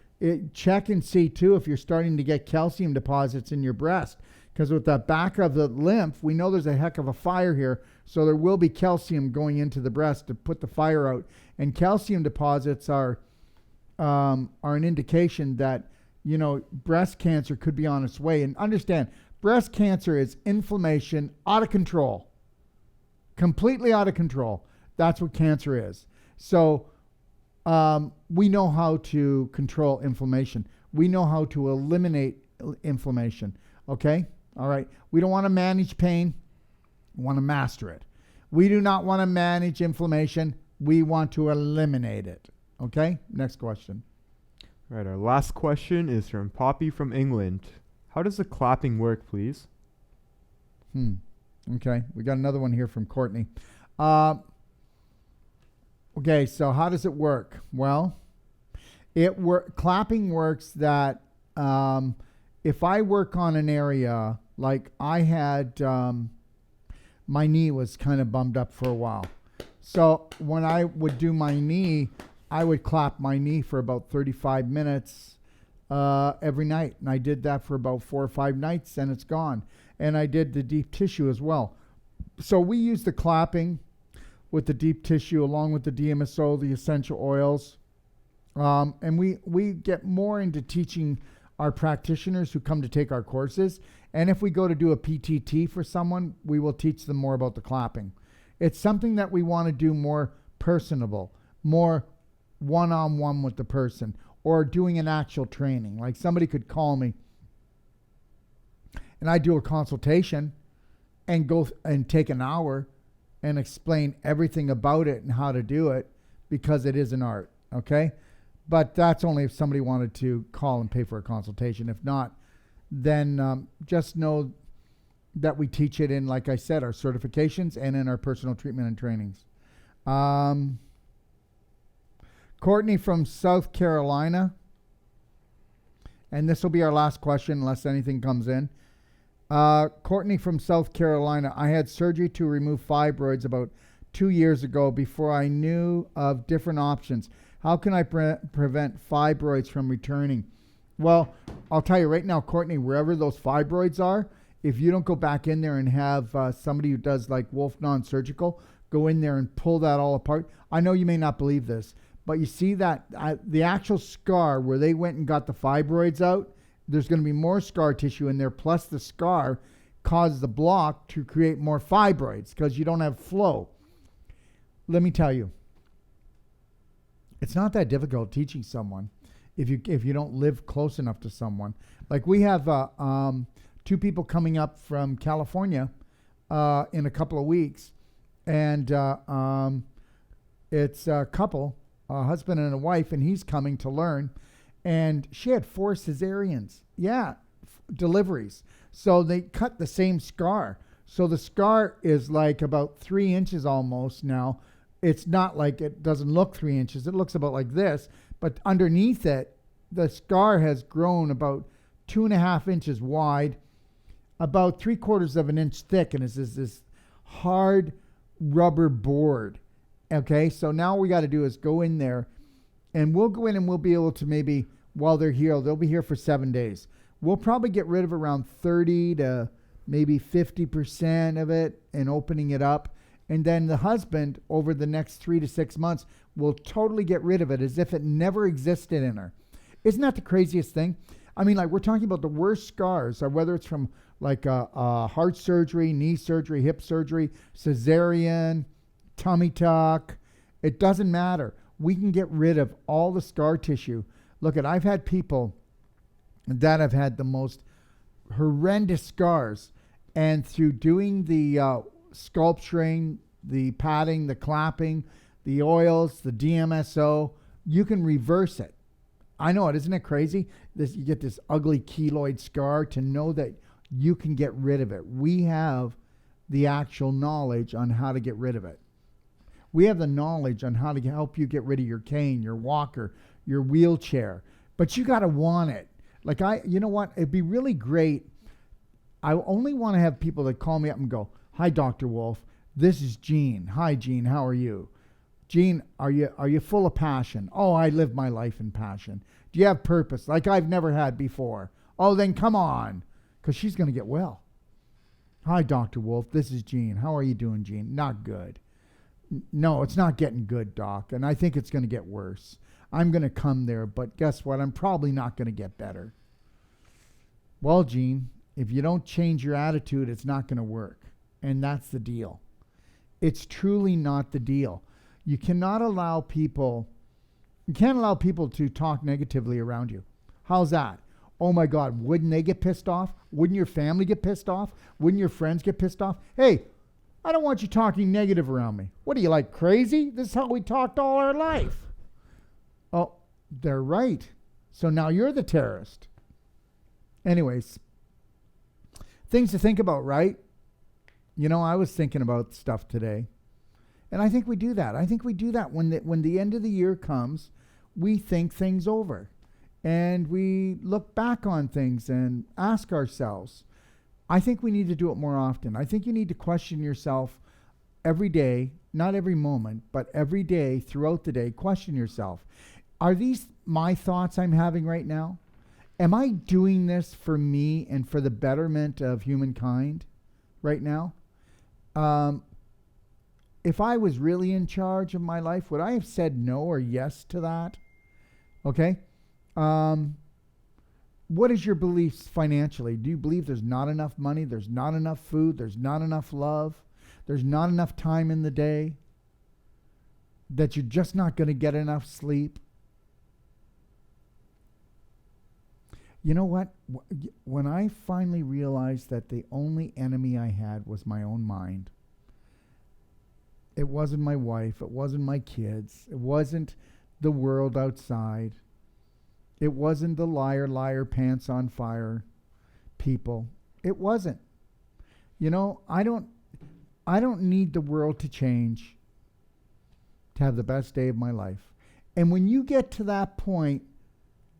check and see too if you're starting to get calcium deposits in your breast, because with the back of the lymph, we know there's a heck of a fire here, so there will be calcium going into the breast to put the fire out. And calcium deposits are an indication that, you know, breast cancer could be on its way. And understand, breast cancer is inflammation out of control, completely out of control. That's what cancer is. So we know how to control inflammation. We know how to eliminate inflammation. Okay? All right. We don't want to manage pain. We want to master it. We do not want to manage inflammation. We want to eliminate it. Okay? Next question. All right. Our last question is from Poppy from England. How does the clapping work, please? Okay. We got another one here from Courtney. Okay, so how does it work? Well, clapping works that if I work on an area, like I had, my knee was kind of bummed up for a while. So when I would do my knee, I would clap my knee for about 35 minutes every night. And I did that for about 4 or 5 nights, and it's gone. And I did the deep tissue as well. So we use the clapping with the deep tissue along with the DMSO, the essential oils. And we get more into teaching our practitioners who come to take our courses. And if we go to do a PTT for someone, we will teach them more about the clapping. It's something that we want to do more personable, more one-on-one with the person, or doing an actual training. Like somebody could call me and I do a consultation and go and take an hour and explain everything about it and how to do it, because it is an art, okay? But that's only if somebody wanted to call and pay for a consultation. If not, then just know that we teach it in, like I said, our certifications and in our personal treatment and trainings. Courtney from South Carolina, and this will be our last question unless anything comes in. Courtney from South Carolina, I had surgery to remove fibroids about 2 years ago before I knew of different options. How can I prevent fibroids from returning? Well, I'll tell you right now, Courtney, wherever those fibroids are, if you don't go back in there and have somebody who does like Wolfe non-surgical, go in there and pull that all apart. I know you may not believe this, but you see that the actual scar where they went and got the fibroids out, there's going to be more scar tissue in there, plus the scar causes the block to create more fibroids because you don't have flow. Let me tell you, it's not that difficult teaching someone if you don't live close enough to someone. Like we have 2 people coming up from California in a couple of weeks, and it's a couple, a husband and a wife, and he's coming to learn. And she had 4 Ciserians. Yeah, deliveries. So they cut the same scar. So the scar is like about 3 inches almost now. It's not like it doesn't look 3 inches. It looks about like this. But underneath it, the scar has grown about 2.5 inches wide, about 3/4 of an inch thick, and it's this hard rubber board. Okay, so now what we got to do is go in there, and we'll go in and we'll be able to maybe, while they're here, they'll be here for 7 days. We'll probably get rid of around 30 to maybe 50% of it and opening it up. And then the husband, over the next 3 to 6 months, will totally get rid of it as if it never existed in her. Isn't that the craziest thing? I mean, like, we're talking about the worst scars, or whether it's from like heart surgery, knee surgery, hip surgery, Ciserian, tummy tuck. It doesn't matter. We can get rid of all the scar tissue. Look, I've had people that have had the most horrendous scars, and through doing the sculpturing, the padding, the clapping, the oils, the DMSO, you can reverse it. I know it, isn't it crazy? You get this ugly keloid scar, to know that you can get rid of it. We have the actual knowledge on how to get rid of it. We have the knowledge on how to help you get rid of your cane, your walker, your wheelchair. But you got to want it. Like you know what? It'd be really great. I only want to have people that call me up and go, "Hi, Dr. Wolfe. This is Gene. Hi, Gene. How are you? Gene, are you full of passion? Oh, I live my life in passion. Do you have purpose like I've never had before? Oh, then come on," because she's going to get well. "Hi, Dr. Wolfe. This is Gene. How are you doing, Gene?" "Not good." "No, it's not getting good, Doc, and I think it's going to get worse. I'm going to come there, but guess what? I'm probably not going to get better." "Well, Gene, if you don't change your attitude, it's not going to work." And that's the deal. It's truly not the deal. You can't allow people to talk negatively around you. How's that? Oh my God, wouldn't they get pissed off? Wouldn't your family get pissed off? Wouldn't your friends get pissed off? Hey, I don't want you talking negative around me. What are you, like crazy? This is how we talked all our life. Oh, they're right. So now you're the terrorist. Anyways, things to think about, right? You know, I was thinking about stuff today, and I think we do that. I think we do that when the end of the year comes, we think things over, and we look back on things and ask ourselves. I think we need to do it more often. I think you need to question yourself every day, not every moment, but every day throughout the day. Question yourself. Are these my thoughts I'm having right now? Am I doing this for me and for the betterment of humankind right now? If I was really in charge of my life, would I have said no or yes to that? Okay. What is your beliefs financially? Do you believe there's not enough money? There's not enough food? There's not enough love? There's not enough time in the day? That you're just not going to get enough sleep? You know what? When I finally realized that the only enemy I had was my own mind, it wasn't my wife, it wasn't my kids, it wasn't the world outside, it wasn't the liar, pants on fire people. It wasn't. You know, I don't need the world to change to have the best day of my life. And when you get to that point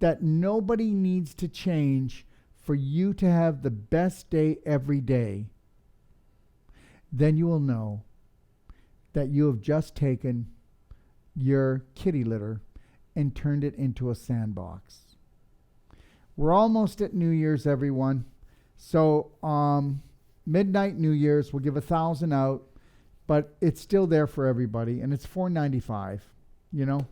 that nobody needs to change for you to have the best day every day, then you will know that you have just taken your kitty litter and turned it into a sandbox. We're almost at New Year's, everyone. So midnight New Year's, we'll give 1,000 out. but it's still there for everybody, and it's $4.95, you know.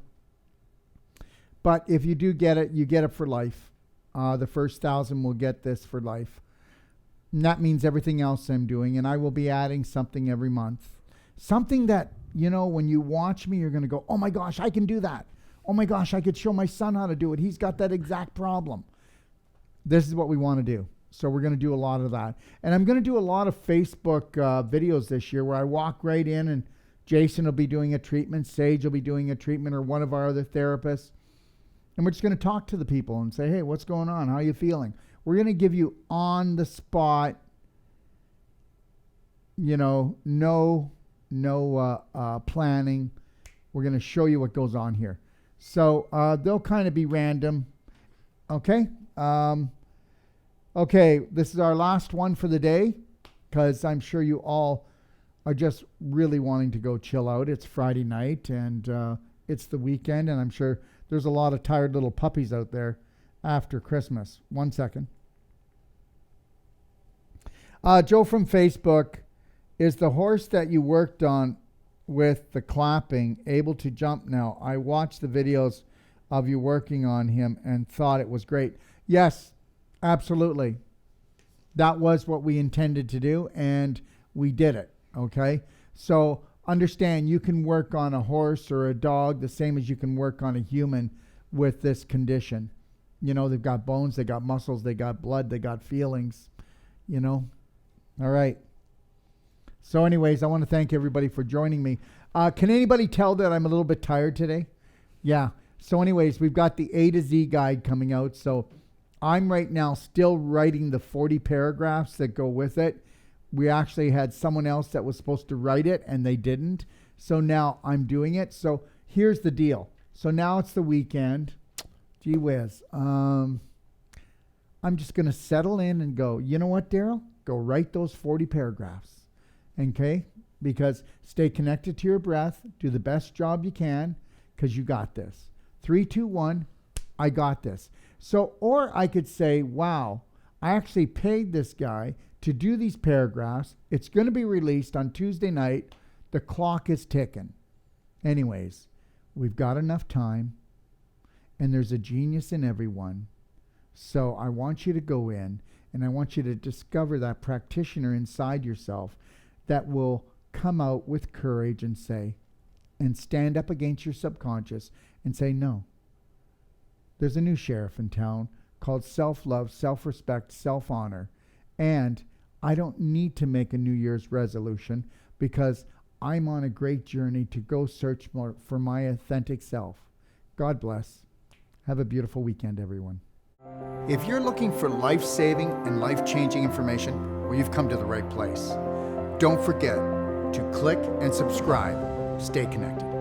But if you do get it, you get it for life. The first 1,000 will get this for life. And that means everything else I'm doing, and I will be adding something every month. Something that, you know, when you watch me, you're going to go, oh my gosh, I can do that. Oh my gosh, I could show my son how to do it. He's got that exact problem. This is what we want to do. So we're going to do a lot of that. And I'm going to do a lot of Facebook videos this year where I walk right in, and Jason will be doing a treatment, Sage will be doing a treatment, or one of our other therapists. And we're just going to talk to the people and say, hey, what's going on? How are you feeling? We're going to give you on the spot, you know, no planning. We're going to show you what goes on here. So they'll kind of be random. Okay. Okay. This is our last one for the day, because I'm sure you all are just really wanting to go chill out. It's Friday night, and it's the weekend, and I'm sure there's a lot of tired little puppies out there after Christmas. 1 second. Joe from Facebook, is the horse that you worked on with the clapping able to jump now? I watched the videos of you working on him and thought it was great. Yes, absolutely. That was what we intended to do, and we did it. Okay. So understand, you can work on a horse or a dog the same as you can work on a human with this condition. You know, they've got bones, they got muscles, they got blood, they got feelings, you know. All right. So anyways, I want to thank everybody for joining me. Can anybody tell that I'm a little bit tired today? Yeah. So anyways, we've got the A to Z guide coming out. So I'm right now still writing the 40 paragraphs that go with it. We actually had someone else that was supposed to write it, and they didn't. So now I'm doing it. So here's the deal. So now it's the weekend. Gee whiz. I'm just going to settle in and go, you know what, Darrell? Go write those 40 paragraphs. Okay? Because stay connected to your breath. Do the best job you can, because you got this. 3, 2, 1. I got this. So, or I could say, wow, I actually paid this guy to do these paragraphs. It's going to be released on Tuesday night. The clock is ticking. Anyways, we've got enough time, and there's a genius in everyone. So I want you to go in, and I want you to discover that practitioner inside yourself that will come out with courage and say, and stand up against your subconscious and say, no. There's a new sheriff in town called self-love, self-respect, self-honor. And I don't need to make a New Year's resolution, because I'm on a great journey to go search more for my authentic self. God bless. Have a beautiful weekend, everyone. If you're looking for life-saving and life-changing information, well, you've come to the right place. Don't forget to click and subscribe. Stay connected.